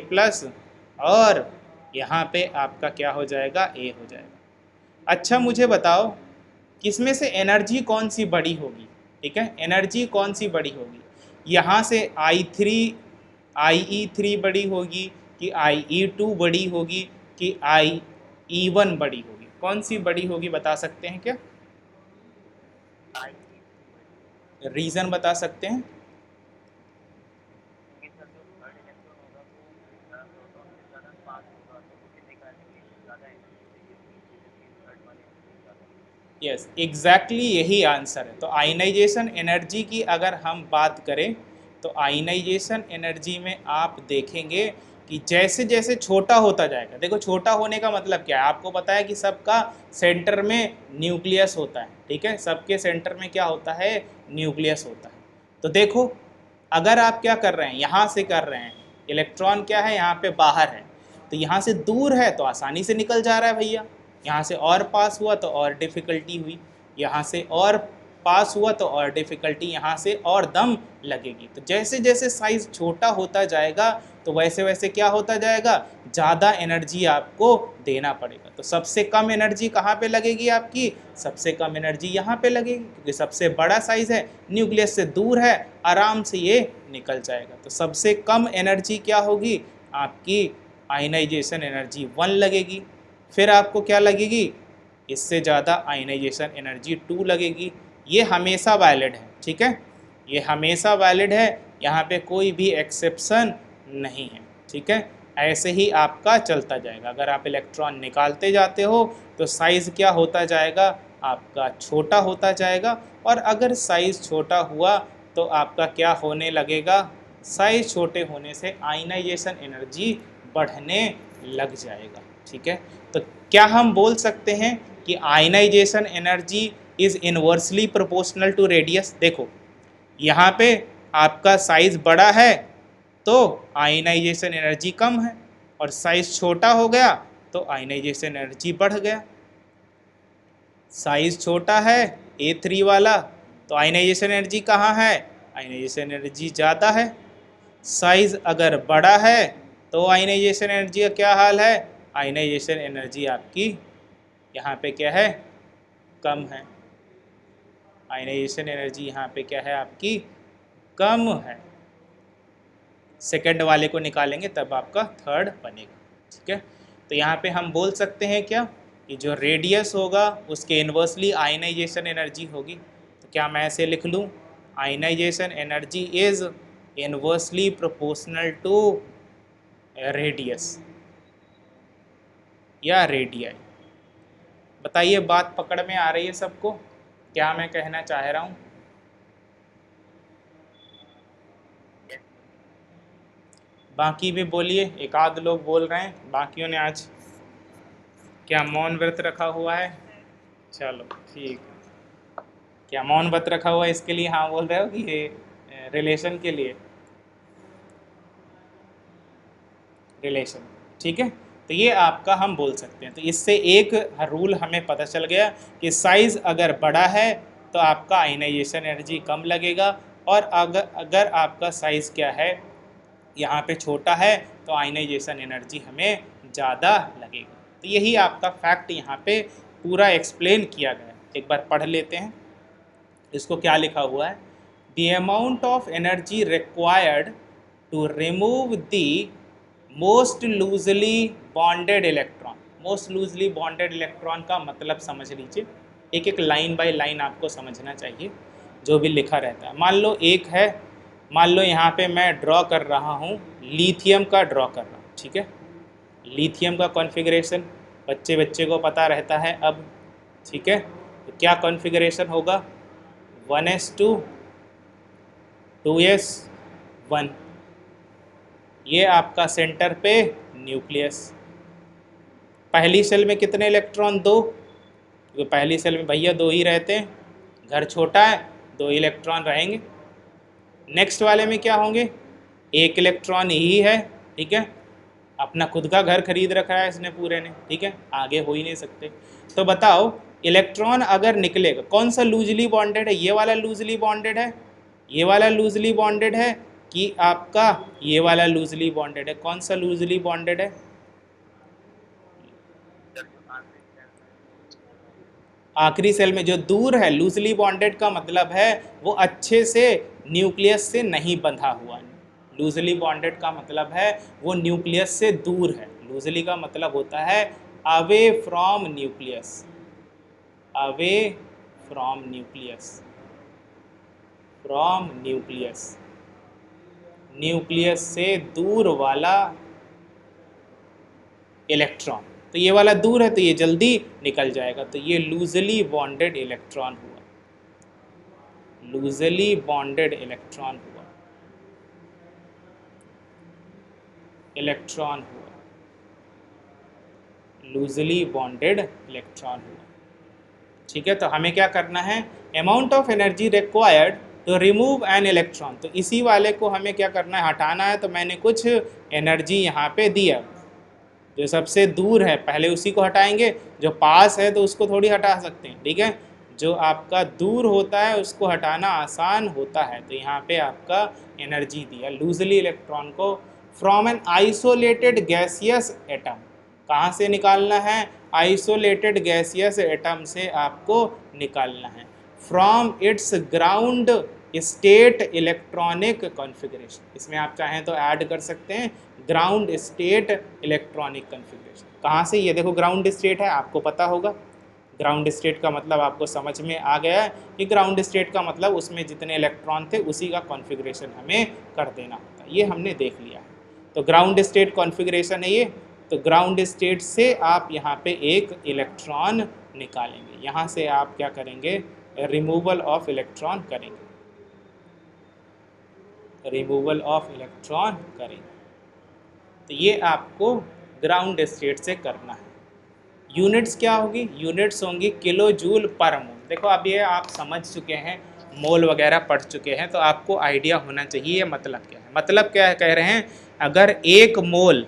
और यहाँ पे आपका क्या हो जाएगा, A हो जाएगा। अच्छा मुझे बताओ किसमें से एनर्जी कौन सी बड़ी होगी, ठीक है, एनर्जी कौन सी बड़ी होगी, यहाँ से IE3 बड़ी होगी कि IE2 बड़ी होगी कि IE1 बड़ी होगी, कौन सी बड़ी होगी बता सकते हैं क्या? रीज़न बता सकते हैं? यस एग्जैक्टली यही आंसर है। तो आयनाइजेशन एनर्जी की अगर हम बात करें तो आयनाइजेशन एनर्जी में आप देखेंगे कि जैसे जैसे छोटा होता जाएगा, देखो छोटा होने का मतलब क्या है, आपको पता है कि सबका सेंटर में न्यूक्लियस होता है, ठीक है, सबके सेंटर में क्या होता है, न्यूक्लियस होता है। तो देखो अगर आप क्या कर रहे हैं, यहाँ से कर रहे हैं, इलेक्ट्रॉन क्या है यहाँ पे बाहर है, तो यहाँ से दूर है तो आसानी से निकल जा रहा है भैया, यहाँ से और पास हुआ तो और डिफ़िकल्टी हुई, यहाँ से और पास हुआ तो और डिफ़िकल्टी, यहाँ से और दम लगेगी। तो जैसे जैसे साइज़ छोटा होता जाएगा तो वैसे वैसे क्या होता जाएगा, ज़्यादा एनर्जी आपको देना पड़ेगा। तो सबसे कम एनर्जी कहाँ पे लगेगी आपकी, सबसे कम एनर्जी यहाँ पे लगेगी क्योंकि सबसे बड़ा साइज़ है, न्यूक्लियस से दूर है, आराम से ये निकल जाएगा। तो सबसे कम एनर्जी क्या होगी आपकी, आयनाइजेशन एनर्जी 1 लगेगी। फिर आपको क्या लगेगी, इससे ज़्यादा आयनाइजेशन एनर्जी 2 लगेगी। ये हमेशा वैलिड है, ठीक है, ये हमेशा वैलिड है, यहाँ पे कोई भी एक्सेप्शन नहीं है, ठीक है। ऐसे ही आपका चलता जाएगा, अगर आप इलेक्ट्रॉन निकालते जाते हो तो साइज़ क्या होता जाएगा, आपका छोटा होता जाएगा, और अगर साइज़ छोटा हुआ तो आपका क्या होने लगेगा, साइज़ छोटे होने से आयनाइजेशन एनर्जी बढ़ने लग जाएगा, ठीक है। तो क्या हम बोल सकते हैं कि ionization energy is inversely proportional to radius? देखो यहाँ पे आपका साइज़ बड़ा है तो आयनाइजेशन एनर्जी कम है, और साइज़ छोटा हो गया तो आयनाइजेशन एनर्जी बढ़ गया। साइज़ छोटा है A3 वाला तो आयनाइजेशन एनर्जी कहाँ है, आयनाइजेशन एनर्जी ज़्यादा है। साइज़ अगर बड़ा है तो आयनाइजेशन एनर्जी का क्या हाल है, आयनाइजेशन एनर्जी आपकी यहाँ पे क्या है, कम है। आयनाइजेशन एनर्जी यहाँ पे क्या है आपकी, कम है। सेकंड वाले को निकालेंगे तब आपका थर्ड बनेगा, ठीक है। तो यहाँ पे हम बोल सकते हैं क्या कि जो रेडियस होगा उसके इन्वर्सली आयनाइजेशन एनर्जी होगी। तो क्या मैं ऐसे लिख लूँ, ionization energy is inversely proportional to radius या रेडियाई। बताइए बात पकड़ में आ रही है सबको, क्या मैं कहना चाह रहा हूँ? बाकी भी बोलिए, एक आध लोग बोल रहे हैं, बाकियों ने आज क्या मौन व्रत रखा हुआ है? चलो ठीक है, क्या मौन व्रत रखा हुआ है इसके लिए हाँ बोल रहे हो कि ये रिलेशन के लिए, रिलेशन, ठीक है। तो ये आपका हम बोल सकते हैं। तो इससे एक रूल हमें पता चल गया कि साइज़ अगर बड़ा है तो आपका आयनाइजेशन एनर्जी कम लगेगा, और अगर आपका साइज़ क्या है यहाँ पे छोटा है तो आयनाइजेशन एनर्जी हमें ज़्यादा लगेगा। तो यही आपका फैक्ट यहाँ पे पूरा एक्सप्लेन किया गया है। एक बार पढ़ लेते हैं। इसको क्या लिखा हुआ है, the amount of energy required to remove the most loosely bonded electron. Most loosely bonded electron का मतलब समझ लीजिए, एक एक लाइन बाय लाइन आपको समझना चाहिए जो भी लिखा रहता है। मान लो एक है, मान लो यहाँ पे मैं ड्रॉ कर रहा हूँ, लिथियम का ड्रॉ कर रहा हूँ, ठीक है। लिथियम का कॉन्फ़िगरेशन बच्चे को पता रहता है अब, ठीक है। तो क्या कॉन्फ़िगरेशन होगा, 1s2 2s1, ये आपका सेंटर पे न्यूक्लियस। पहली सेल में कितने इलेक्ट्रॉन, 2, क्योंकि पहली सेल में भैया 2 ही रहते हैं, घर छोटा है 2 इलेक्ट्रॉन रहेंगे। नेक्स्ट वाले में क्या होंगे, 1 इलेक्ट्रॉन ही है, ठीक है। अपना खुद का घर खरीद रखा है इसने पूरे ने, ठीक है, आगे हो ही नहीं सकते। तो बताओ इलेक्ट्रॉन अगर निकलेगा, कौन सा लूजली बॉन्डेड है, ये वाला लूजली बॉन्डेड है, ये वाला लूजली बॉन्डेड है कि आपका ये वाला लूजली बॉन्डेड है, कौन सा लूजली बॉन्डेड है, आखिरी सेल में जो दूर है। लूजली बॉन्डेड का मतलब है वो अच्छे से न्यूक्लियस से नहीं बंधा हुआ। लूजली बॉन्डेड का मतलब है वो न्यूक्लियस से दूर है। लूजली का मतलब होता है away from nucleus, away from nucleus, from nucleus, nucleus से दूर वाला इलेक्ट्रॉन। तो ये वाला दूर है तो ये जल्दी निकल जाएगा, तो ये लूजली बॉन्डेड इलेक्ट्रॉन हुआ, लूजली बॉन्डेड इलेक्ट्रॉन हुआ, इलेक्ट्रॉन हुआ, लूजली बॉन्डेड इलेक्ट्रॉन हुआ, ठीक है। तो हमें क्या करना है, amount of energy required to remove an electron, तो इसी वाले को हमें क्या करना है, हटाना है। तो मैंने कुछ एनर्जी यहाँ पे दिया, जो सबसे दूर है पहले उसी को हटाएंगे, जो पास है तो उसको थोड़ी हटा सकते हैं, ठीक है। जो आपका दूर होता है उसको हटाना आसान होता है, तो यहाँ पे आपका एनर्जी दिया लूजली इलेक्ट्रॉन को from an isolated gaseous atom. कहाँ से निकालना है, आइसोलेटेड गैसियस एटम से आपको निकालना है, from its ground state electronic configuration. इसमें आप चाहें तो ऐड कर सकते हैं ग्राउंड स्टेट इलेक्ट्रॉनिक कॉन्फ़िगरेशन। कहाँ से, ये देखो ग्राउंड स्टेट है, आपको पता होगा ग्राउंड स्टेट का मतलब आपको समझ में आ गया है कि ग्राउंड स्टेट का मतलब उसमें जितने इलेक्ट्रॉन थे उसी का कॉन्फ़िगरेशन हमें कर देना होता है, ये हमने देख लिया है। तो ग्राउंड स्टेट कॉन्फ़िगरेशन है ये। तो ग्राउंड स्टेट से आप यहाँ पे एक इलेक्ट्रॉन निकालेंगे, यहाँ से आप क्या करेंगे, रिमूवल ऑफ इलेक्ट्रॉन करेंगे, रिमूवल ऑफ इलेक्ट्रॉन करेंगे। तो ये आपको ग्राउंड स्टेट से करना है। यूनिट्स क्या होगी, यूनिट्स होंगी किलो जूल पर मोल। देखो अब ये आप समझ चुके हैं, मोल वगैरह पढ़ चुके हैं, तो आपको आइडिया होना चाहिए ये मतलब क्या है। मतलब क्या है, कह रहे हैं अगर एक मोल,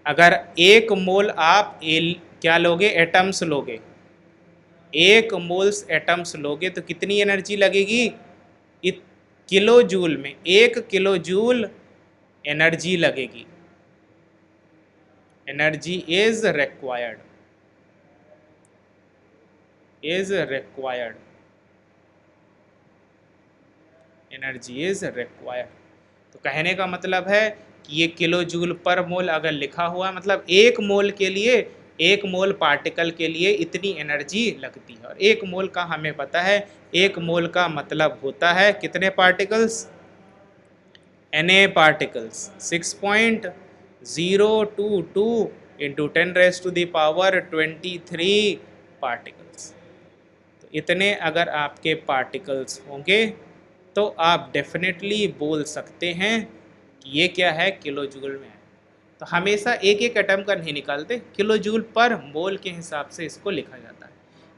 अगर एक मोल आप क्या लोगे, एटम्स लोगे, एक मोल्स एटम्स लोगे तो कितनी एनर्जी लगेगी, किलो जूल में 1 किलो जूल एनर्जी लगेगी। Energy is required, is required, energy is required. तो कहने का मतलब है कि ये किलो जूल पर मोल अगर लिखा हुआ है, मतलब एक मोल के लिए, एक मोल पार्टिकल के लिए इतनी एनर्जी लगती है। और एक मोल का हमें पता है, एक मोल का मतलब होता है कितने particles, Na particles, 6.022 into 10⁻23 particles. तो इतने अगर आपके पार्टिकल्स होंगे तो आप डेफिनेटली बोल सकते हैं कि ये क्या है, किलो जूल में है। तो हमेशा एक एक एटम का नहीं निकालते, किलो जूल पर मोल के हिसाब से इसको लिखा जाता है।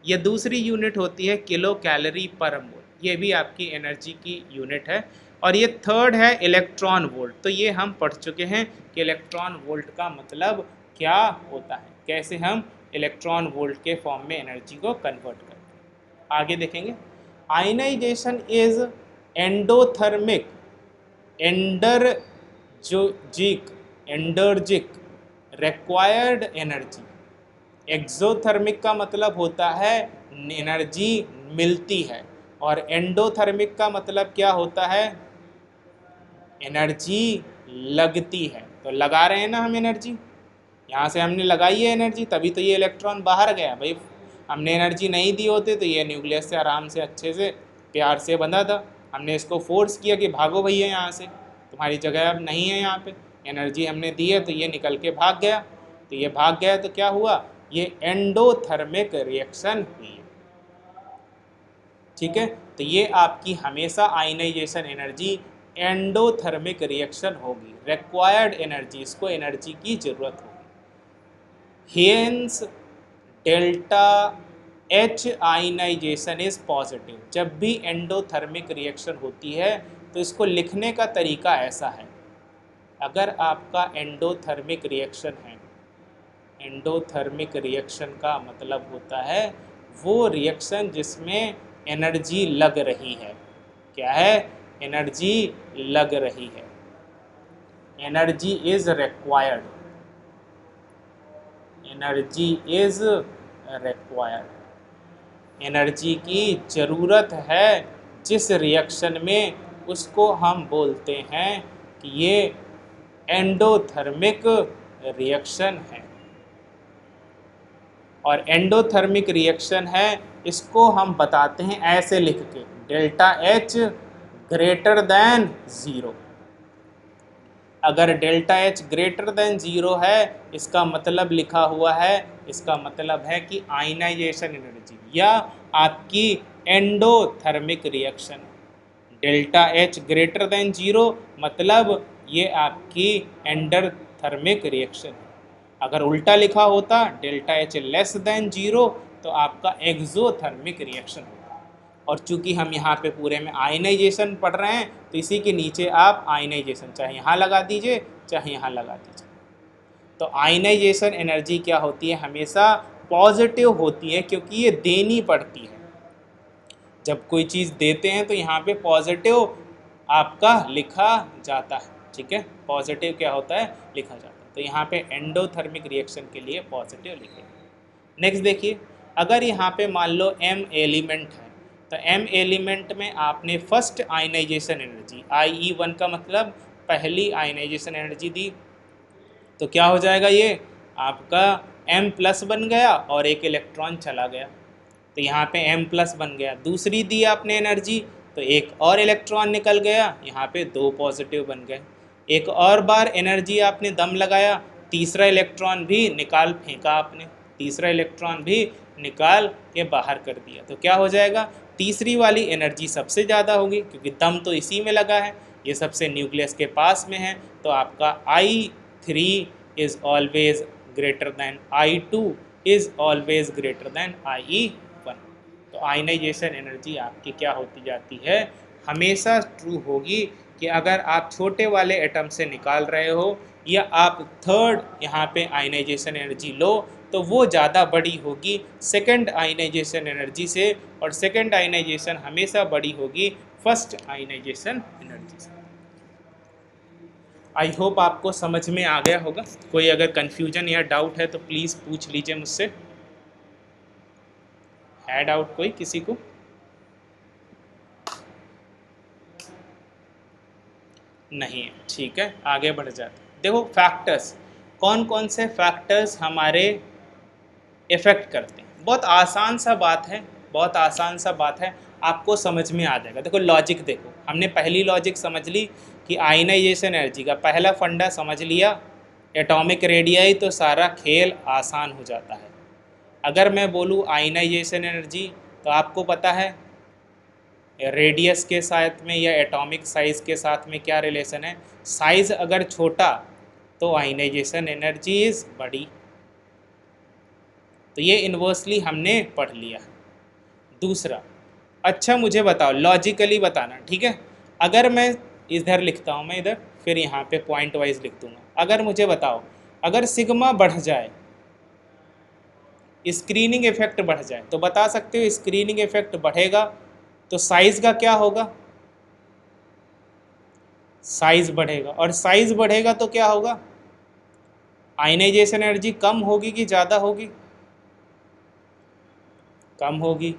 ये दूसरी यूनिट होती है किलो कैलोरी पर मोल, ये भी आपकी एनर्जी की यूनिट है। और ये थर्ड है इलेक्ट्रॉन वोल्ट। तो ये हम पढ़ चुके हैं कि इलेक्ट्रॉन वोल्ट का मतलब क्या होता है, कैसे हम इलेक्ट्रॉन वोल्ट के फॉर्म में एनर्जी को कन्वर्ट करते हैं, आगे देखेंगे। Ionization is endothermic, endergonic, endergonic, required energy. Exothermic का मतलब होता है एनर्जी मिलती है, और एंडोथर्मिक का मतलब क्या होता है, एनर्जी लगती है। तो लगा रहे हैं ना हम एनर्जी, यहाँ से हमने लगाई है एनर्जी, तभी तो ये इलेक्ट्रॉन बाहर गया भाई। हमने एनर्जी नहीं दी होते तो ये न्यूक्लियस से आराम से अच्छे से प्यार से बंधा था। हमने इसको फोर्स किया कि भागो भैया यहाँ से, तुम्हारी जगह अब नहीं है यहाँ पे। एनर्जी हमने दी है तो ये निकल के भाग गया। तो ये भाग गया तो क्या हुआ, ये एंडोथर्मिक रिएक्शन हुई है। ठीक है, तो ये आपकी हमेशा आयनाइजेशन एनर्जी एंडोथर्मिक रिएक्शन होगी, रिक्वायर्ड एनर्जी, इसको एनर्जी की जरूरत होगी। Hence delta H ionization is positive. जब भी एंडोथर्मिक रिएक्शन होती है तो इसको लिखने का तरीका ऐसा है, अगर आपका एंडोथर्मिक रिएक्शन है, एंडोथर्मिक रिएक्शन का मतलब होता है वो रिएक्शन जिसमें एनर्जी लग रही है। क्या है, एनर्जी लग रही है, energy is required, energy is required, energy की ज़रूरत है जिस रिएक्शन में, उसको हम बोलते हैं कि ये एंडोथर्मिक रिएक्शन है। और एंडोथर्मिक रिएक्शन है, इसको हम बताते हैं ऐसे लिख के, delta H greater than zero. अगर delta H greater than zero है, इसका मतलब लिखा हुआ है, इसका मतलब है कि आयनाइजेशन एनर्जी या आपकी endothermic reaction. Delta H greater than zero मतलब ये आपकी एंडोथर्मिक रिएक्शन है। अगर उल्टा लिखा होता delta H less than zero तो आपका एक्सोथर्मिक रिएक्शन होता। और चूंकि हम यहाँ पे पूरे में आयनाइजेशन पढ़ रहे हैं तो इसी के नीचे आप आयनाइजेशन चाहे यहाँ लगा दीजिए चाहे यहाँ लगा दीजिए। तो आयनाइजेशन एनर्जी क्या होती है, हमेशा पॉजिटिव होती है, क्योंकि ये देनी पड़ती है। जब कोई चीज़ देते हैं तो यहाँ पे पॉजिटिव आपका लिखा जाता है। ठीक है, पॉजिटिव क्या होता है, लिखा जाता है। तो यहाँ पे एंडोथर्मिक रिएक्शन के लिए पॉजिटिव लिखेंगे। नेक्स्ट देखिए, अगर यहाँ पे मान लो m एलिमेंट है तो m एलिमेंट में आपने फर्स्ट आयनाइजेशन एनर्जी IE1 का मतलब पहली आयनाइजेशन एनर्जी दी, तो क्या हो जाएगा, ये आपका m प्लस बन गया और एक इलेक्ट्रॉन चला गया। तो यहाँ पे m प्लस बन गया। दूसरी दी आपने एनर्जी तो एक और इलेक्ट्रॉन निकल गया, यहाँ पे दो पॉजिटिव बन गए। एक और बार एनर्जी आपने दम लगाया, तीसरा इलेक्ट्रॉन भी निकाल फेंका आपने, तीसरा इलेक्ट्रॉन भी निकाल के बाहर कर दिया। तो क्या हो जाएगा, तीसरी वाली एनर्जी सबसे ज़्यादा होगी क्योंकि दम तो इसी में लगा है, ये सबसे न्यूक्लियस के पास में है। तो आपका I3 is always greater than I2 is always greater than IE1। तो आयनाइजेशन एनर्जी आपकी क्या होती जाती है, हमेशा ट्रू होगी कि अगर आप छोटे वाले एटम से निकाल रहे हो या आप थर्ड यहाँ पे आयनाइजेशन एनर्जी लो तो वो ज़्यादा बड़ी होगी सेकंड आयनाइजेशन एनर्जी से, और सेकंड आयनाइजेशन हमेशा बड़ी होगी फर्स्ट आयनाइजेशन एनर्जी से। आई होप आपको समझ में आ गया होगा। कोई अगर कन्फ्यूजन या डाउट है तो प्लीज़ पूछ लीजिए मुझसे। है डाउट कोई किसी को? नहीं है, ठीक है, आगे बढ़ जाते। देखो फैक्टर्स, कौन कौन से फैक्टर्स हमारे इफ़ेक्ट करते हैं, बहुत आसान सा बात है, बहुत आसान सा बात है, आपको समझ में आ जाएगा। देखो लॉजिक, देखो हमने पहली लॉजिक समझ ली कि आयनाइजेशन एनर्जी का पहला फंडा समझ लिया, एटॉमिक रेडियाई, तो सारा खेल आसान हो जाता है। अगर मैं बोलूँ आयनाइजेशन एनर्जी तो आपको पता है रेडियस के साथ में या एटॉमिक साइज़ के साथ में क्या रिलेशन है, साइज़ अगर छोटा तो आयनाइजेशन एनर्जी इज़ बड़ी। तो ये इन्वर्सली हमने पढ़ लिया। दूसरा, अच्छा मुझे बताओ, लॉजिकली बताना, ठीक है, अगर मैं इधर लिखता हूँ, मैं इधर फिर यहाँ पे पॉइंट वाइज लिख दूँगा। अगर मुझे बताओ, अगर सिग्मा बढ़ जाए, स्क्रीनिंग इफेक्ट बढ़ जाए, तो बता सकते हो स्क्रीनिंग इफेक्ट बढ़ेगा तो साइज़ का क्या होगा, साइज़ बढ़ेगा, और साइज़ बढ़ेगा तो क्या होगा, आयनाइजेशन एनर्जी कम होगी कि ज़्यादा होगी, कम होगी।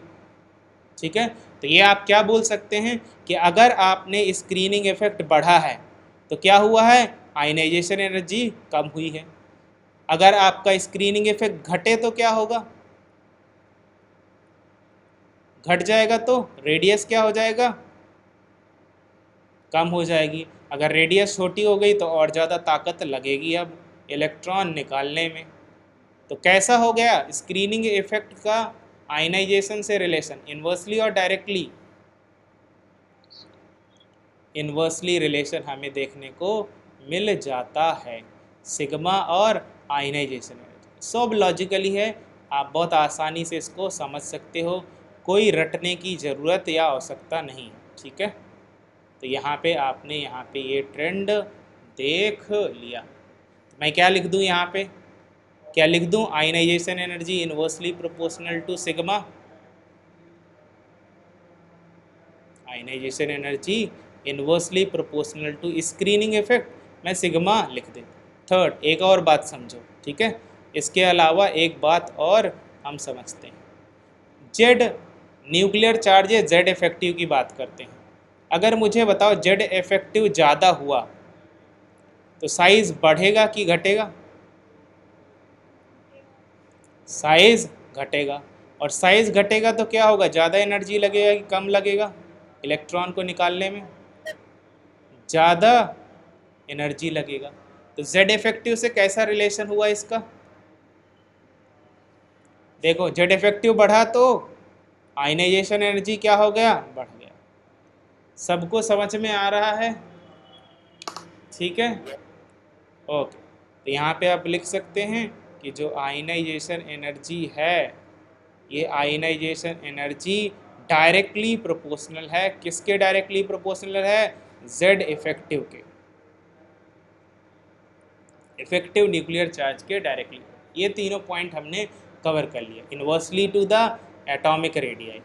ठीक है, तो ये आप क्या बोल सकते हैं कि अगर आपने स्क्रीनिंग इफेक्ट बढ़ा है तो क्या हुआ है, आयनाइजेशन एनर्जी कम हुई है। अगर आपका स्क्रीनिंग इफेक्ट घटे तो क्या होगा, घट जाएगा, तो रेडियस क्या हो जाएगा, कम हो जाएगी। अगर रेडियस छोटी हो गई तो और ज़्यादा ताकत लगेगी अब इलेक्ट्रॉन निकालने में। तो कैसा हो गया स्क्रीनिंग इफेक्ट का आयनाइजेशन से रिलेशन, इन्वर्सली और डायरेक्टली, इन्वर्सली रिलेशन हमें देखने को मिल जाता है सिग्मा और आयनाइजेशन एनर्जी। सब लॉजिकली है, आप बहुत आसानी से इसको समझ सकते हो, कोई रटने की ज़रूरत या आवश्यकता नहीं है, ठीक है। तो यहाँ पे आपने यहाँ पे ये ट्रेंड देख लिया। तो मैं क्या लिख दूँ यहाँ पे, क्या लिख दूँ, ionization energy inversely proportional to sigma, ionization energy inversely proportional to screening effect, मैं सिग्मा लिख देता। थर्ड, एक और बात समझो, ठीक है, इसके अलावा एक बात और हम समझते हैं, जेड न्यूक्लियर चार्ज है, जेड इफेक्टिव की बात करते हैं। अगर मुझे बताओ जेड इफेक्टिव ज़्यादा हुआ तो साइज बढ़ेगा कि घटेगा, साइज घटेगा। और साइज घटेगा तो क्या होगा, ज़्यादा एनर्जी लगेगा कि कम लगेगा, इलेक्ट्रॉन को निकालने में ज़्यादा एनर्जी लगेगा। तो जेड इफेक्टिव से कैसा रिलेशन हुआ इसका, देखो जेड इफेक्टिव बढ़ा तो आयनाइजेशन एनर्जी क्या हो गया, बढ़ गया। सबको समझ में आ रहा है, ठीक है, ओके। तो यहाँ पे आप लिख सकते हैं कि जो आयनाइजेशन एनर्जी है, ये आयनाइजेशन एनर्जी डायरेक्टली प्रोपोर्शनल है, किसके डायरेक्टली प्रोपोर्शनल है, जेड इफेक्टिव के, इफेक्टिव न्यूक्लियर चार्ज के डायरेक्टली। ये तीनों पॉइंट हमने कवर कर लिया। Inversely to the atomic radii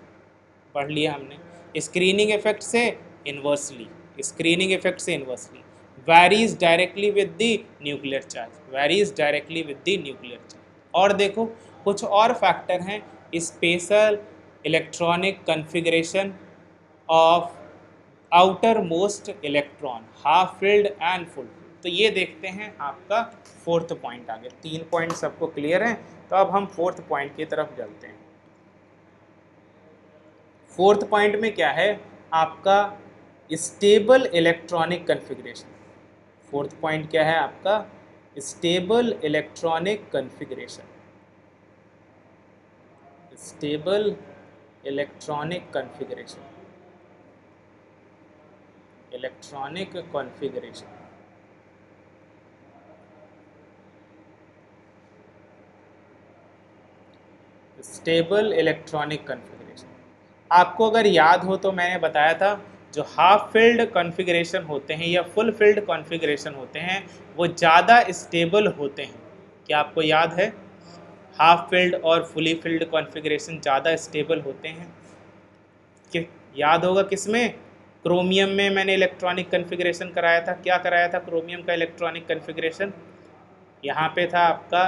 पढ़ लिया हमने, स्क्रीनिंग इफेक्ट से इन्वर्सली, स्क्रीनिंग इफेक्ट से inversely, varies directly with the nuclear charge, varies directly with the nuclear charge. और देखो कुछ और फैक्टर हैं, special electronic configuration of outermost electron, half filled and full. तो ये देखते हैं आपका फोर्थ पॉइंट आ गया। 3 पॉइंट सबको क्लियर हैं, तो अब हम फोर्थ पॉइंट की तरफ चलते हैं। फोर्थ पॉइंट में क्या है आपका, stable electronic configuration. Fourth point क्या है आपका, stable electronic configuration, stable electronic configuration, electronic configuration. Stable electronic configuration, आपको अगर याद हो तो मैंने बताया था जो हाफ फील्ड कॉन्फ़िगरेशन होते हैं या फुल फील्ड कॉन्फ़िगरेशन होते हैं वो ज़्यादा स्टेबल होते हैं। क्या आपको याद है, हाफ फील्ड और फुली फील्ड कॉन्फ़िगरेशन ज़्यादा स्टेबल होते हैं कि याद होगा किसमें, क्रोमियम में मैंने इलेक्ट्रॉनिक कन्फिग्रेशन कराया था। क्या कराया था क्रोमियम का इलेक्ट्रॉनिक कन्फिग्रेशन, यहाँ पे था आपका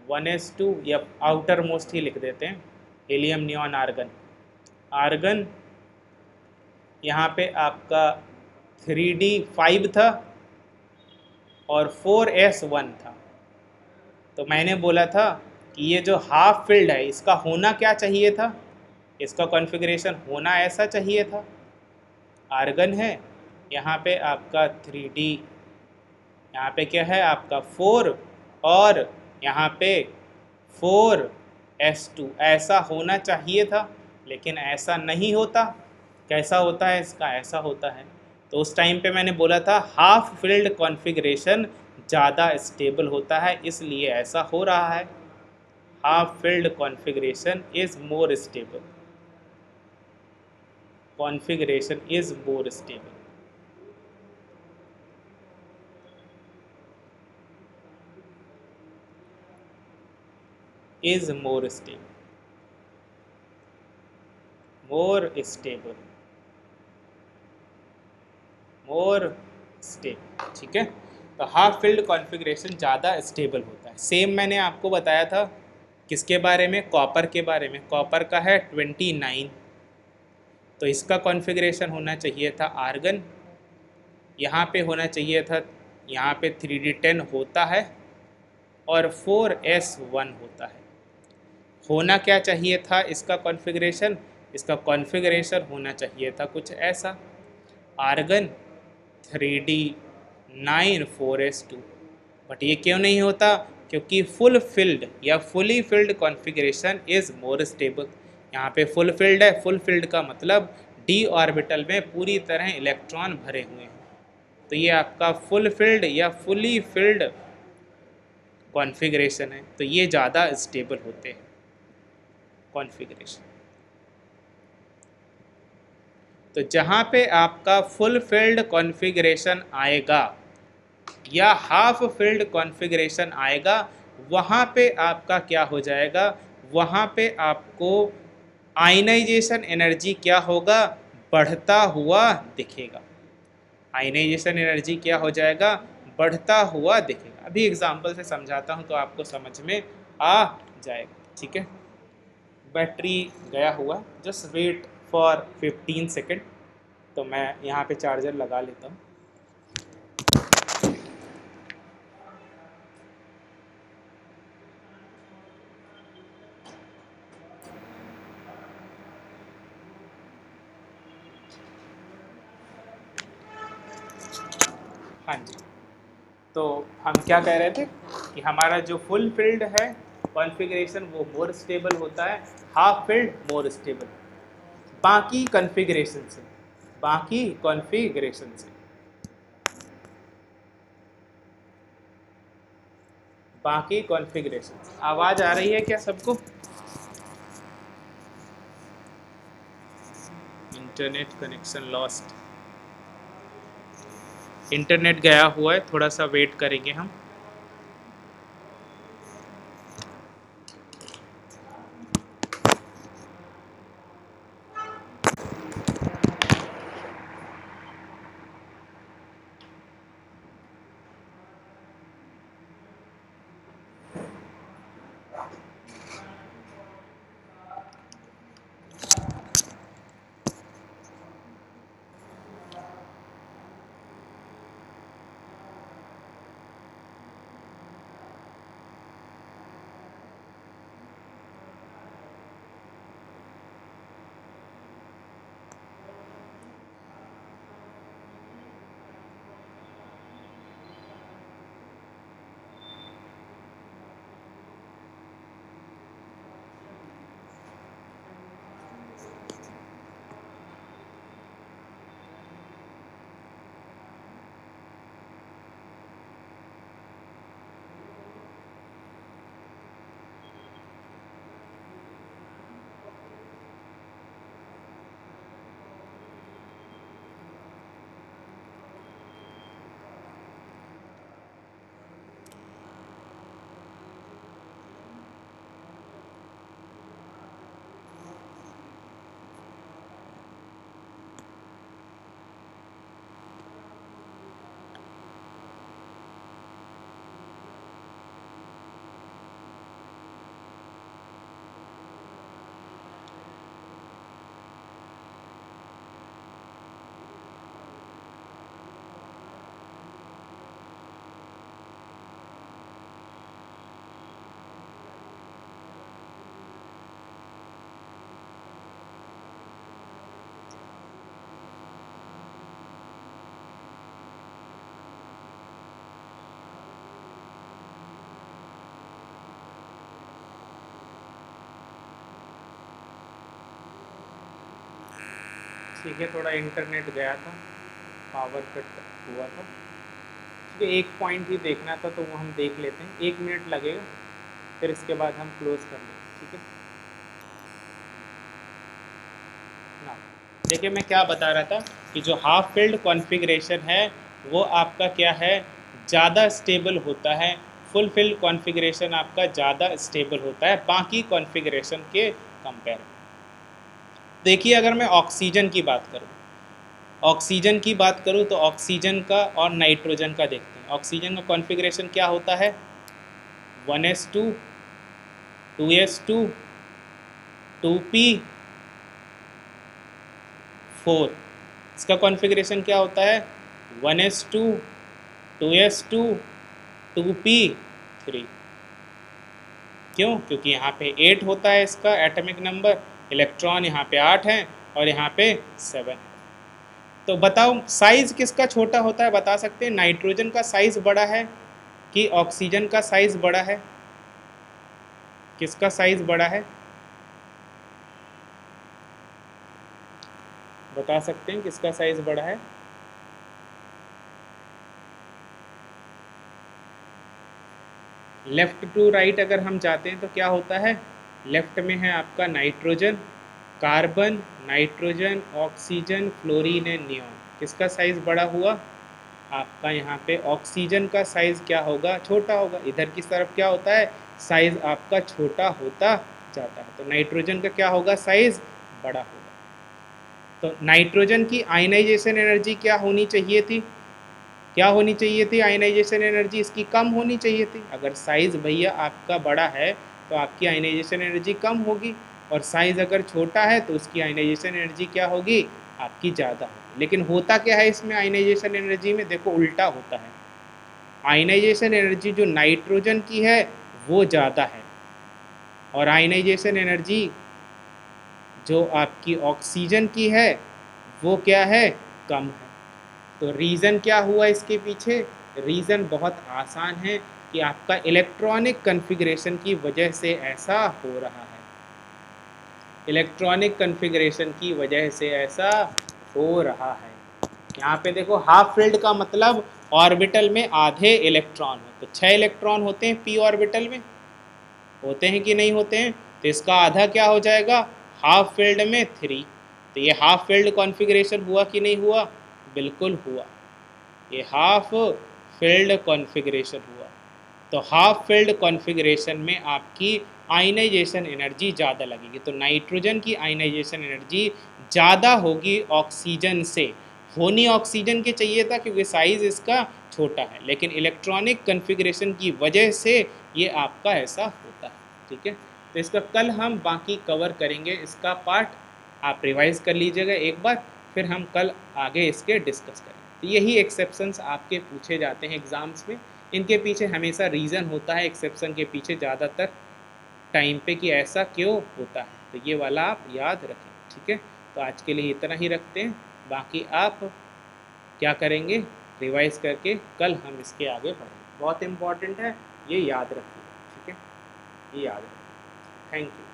1s2 या आउटर मोस्ट ही लिख देते हैं, हीलियम नियॉन आर्गन, आर्गन यहाँ पे आपका 3d5 था और 4s1 था। तो मैंने बोला था कि ये जो हाफ फील्ड है इसका होना क्या चाहिए था, इसका कॉन्फ़िगरेशन होना ऐसा चाहिए था, आर्गन है, यहाँ पे आपका 3d, यहाँ पे क्या है आपका 4 और यहाँ पे 4s2, ऐसा होना चाहिए था लेकिन ऐसा नहीं होता। कैसा होता है इसका, ऐसा होता है। तो उस टाइम पे मैंने बोला था हाफ फील्ड कॉन्फ़िगरेशन ज़्यादा स्टेबल होता है, इसलिए ऐसा हो रहा है। Half field configuration is more stable, configuration is more stable, is more stable, more stable, more stable, ठीक है। तो हाफ फील्ड कॉन्फ़िगरेशन ज़्यादा स्टेबल होता है। सेम मैंने आपको बताया था किसके बारे में, कॉपर के बारे में। कॉपर का है 29, तो इसका कॉन्फ़िगरेशन होना चाहिए था आर्गन, यहाँ पे होना चाहिए था, यहाँ पे 3d10 होता है और 4s1 होता है। होना क्या चाहिए था इसका कॉन्फ़िगरेशन? इसका कॉन्फ़िगरेशन होना चाहिए था कुछ ऐसा, आर्गन 3d9 4s2। बट ये क्यों नहीं होता? क्योंकि फुल फिल्ड या fully filled configuration is more stable. यहाँ पे फुल फिल्ड है, फुल फिल्ड का मतलब d ऑर्बिटल में पूरी तरह इलेक्ट्रॉन भरे हुए हैं, तो ये आपका फुल फिल्ड या फुली फिल्ड कॉन्फ़िगरेशन है, तो ये ज़्यादा स्टेबल होते हैं कॉन्फ़िगरेशन। तो जहाँ पे आपका फुल फिल्ड कॉन्फ़िगरेशन आएगा या हाफ फिल्ड कॉन्फ़िगरेशन आएगा, वहाँ पे आपका क्या हो जाएगा? वहाँ पे आपको आयनाइजेशन एनर्जी क्या होगा? बढ़ता हुआ दिखेगा। आयनाइजेशन एनर्जी क्या हो जाएगा? बढ़ता हुआ दिखेगा। अभी एग्जांपल से समझाता हूँ तो आपको समझ में आ जाएगा, ठीक है। बैटरी गया हुआ, जस्ट वेट फॉर 15 सेकेंड। तो मैं यहाँ पे चार्जर लगा लेता हूँ। हाँ जी, तो हम क्या कह रहे थे कि हमारा जो फुल फील्ड है कॉन्फ़िगरेशन वो मोर स्टेबल होता है, हाफ फील्ड मोर स्टेबल बाकी कॉन्फ़िगरेशन से, बाकी कॉन्फ़िगरेशन से, बाकी कॉन्फ़िगरेशन से। आवाज़ आ रही है क्या सबको? इंटरनेट कनेक्शन लॉस्ट, इंटरनेट गया हुआ है, थोड़ा सा वेट करेंगे हम। ठीक है, थोड़ा इंटरनेट गया था, पावर कट हुआ था, ठीक है। एक पॉइंट ही देखना था तो वो हम देख लेते हैं, 1 मिनट लगेगा, फिर इसके बाद हम क्लोज कर लेंगे, ठीक है ना। देखिए मैं क्या बता रहा था कि जो हाफ फील्ड कॉन्फ़िगरेशन है वो आपका क्या है, ज़्यादा स्टेबल होता है। फुल फील्ड कॉन्फ़िगरेशन आपका ज़्यादा स्टेबल होता है बाकी कॉन्फ़िगरेशन के कंपेयर में। देखिए अगर मैं ऑक्सीजन की बात करूँ, ऑक्सीजन की बात करूँ तो ऑक्सीजन का और नाइट्रोजन का देखते हैं। ऑक्सीजन का कॉन्फ़िगरेशन क्या होता है? 1s2 2s2 2p 4। इसका कॉन्फ़िगरेशन क्या होता है 1s2 2s2 2p3। क्यों? क्योंकि यहाँ पे 8 होता है इसका एटॉमिक नंबर, इलेक्ट्रॉन यहाँ पे 8 हैं और यहाँ पे 7 है। तो बताओ साइज़ किसका छोटा होता है, बता सकते हैं? नाइट्रोजन का साइज़ बड़ा है कि ऑक्सीजन का साइज़ बड़ा है? किसका साइज़ बड़ा है, बता सकते हैं किसका साइज़ बड़ा है? लेफ़्ट टू राइट अगर हम जाते हैं तो क्या होता है? लेफ़्ट में है आपका nitrogen, carbon, nitrogen, oxygen, fluorine and neon. किसका साइज़ बड़ा हुआ? आपका यहाँ पे ऑक्सीजन का साइज़ क्या होगा? छोटा होगा। इधर की तरफ क्या होता है? साइज़ आपका छोटा होता जाता है, तो नाइट्रोजन का क्या होगा? साइज़ बड़ा होगा। तो नाइट्रोजन की आयनाइजेशन एनर्जी क्या होनी चाहिए थी? क्या होनी चाहिए थी? आयनाइजेशन एनर्जी इसकी कम होनी चाहिए थी। अगर साइज़ भैया आपका बड़ा है तो आपकी आयनाइजेशन एनर्जी कम होगी, और साइज़ अगर छोटा है तो उसकी आयनाइजेशन एनर्जी क्या होगी? आपकी ज़्यादा होगी। लेकिन होता क्या है इसमें आयनाइजेशन एनर्जी में? देखो उल्टा होता है। आयनाइजेशन एनर्जी जो नाइट्रोजन की है वो ज़्यादा है, और आयनाइजेशन एनर्जी जो आपकी ऑक्सीजन की है वो क्या है? कम है। तो रीज़न क्या हुआ इसके पीछे? रीज़न बहुत आसान है कि आपका इलेक्ट्रॉनिक कन्फिग्रेशन की वजह से ऐसा हो रहा है। इलेक्ट्रॉनिक कन्फिग्रेशन की वजह से ऐसा हो रहा है। यहाँ पे देखो हाफ फील्ड का मतलब ऑर्बिटल में आधे इलेक्ट्रॉन हो, तो 6 इलेक्ट्रॉन होते हैं पी ऑर्बिटल में, होते हैं कि नहीं होते हैं? तो इसका आधा क्या हो जाएगा? हाफ फील्ड में 3। तो ये हाफ फील्ड कॉन्फ़िगरेशन हुआ कि नहीं हुआ? बिल्कुल हुआ, ये हाफ फील्ड कॉन्फ़िगरेशन हुआ। तो हाफ फील्ड कॉन्फ़िगरेशन में आपकी आयनाइजेशन एनर्जी ज़्यादा लगेगी, तो नाइट्रोजन की आयनाइजेशन एनर्जी ज़्यादा होगी ऑक्सीजन से। होनी ऑक्सीजन के चाहिए था क्योंकि साइज़ इसका छोटा है, लेकिन इलेक्ट्रॉनिक कन्फिग्रेशन की वजह से ये आपका ऐसा होता है। ठीक है, तो इसका कल हम बाकी कवर करेंगे, इसका पार्ट आप रिवाइज़ कर लीजिएगा एक बार, फिर हम कल आगे इसके डिस्कस करेंगे। तो यही एक्सेप्शंस आपके पूछे जाते हैं एग्ज़ाम्स में, इनके पीछे हमेशा रीज़न होता है एक्सेप्शन के पीछे ज़्यादातर टाइम पे कि ऐसा क्यों होता है, तो ये वाला आप याद रखें। ठीक है, तो आज के लिए इतना ही रखते हैं, बाकी आप क्या करेंगे रिवाइज़ करके कल हम इसके आगे बढ़ेंगे। बहुत इम्पॉर्टेंट है, ये याद रखिए। ठीक है, ये याद रखिए। Thank you.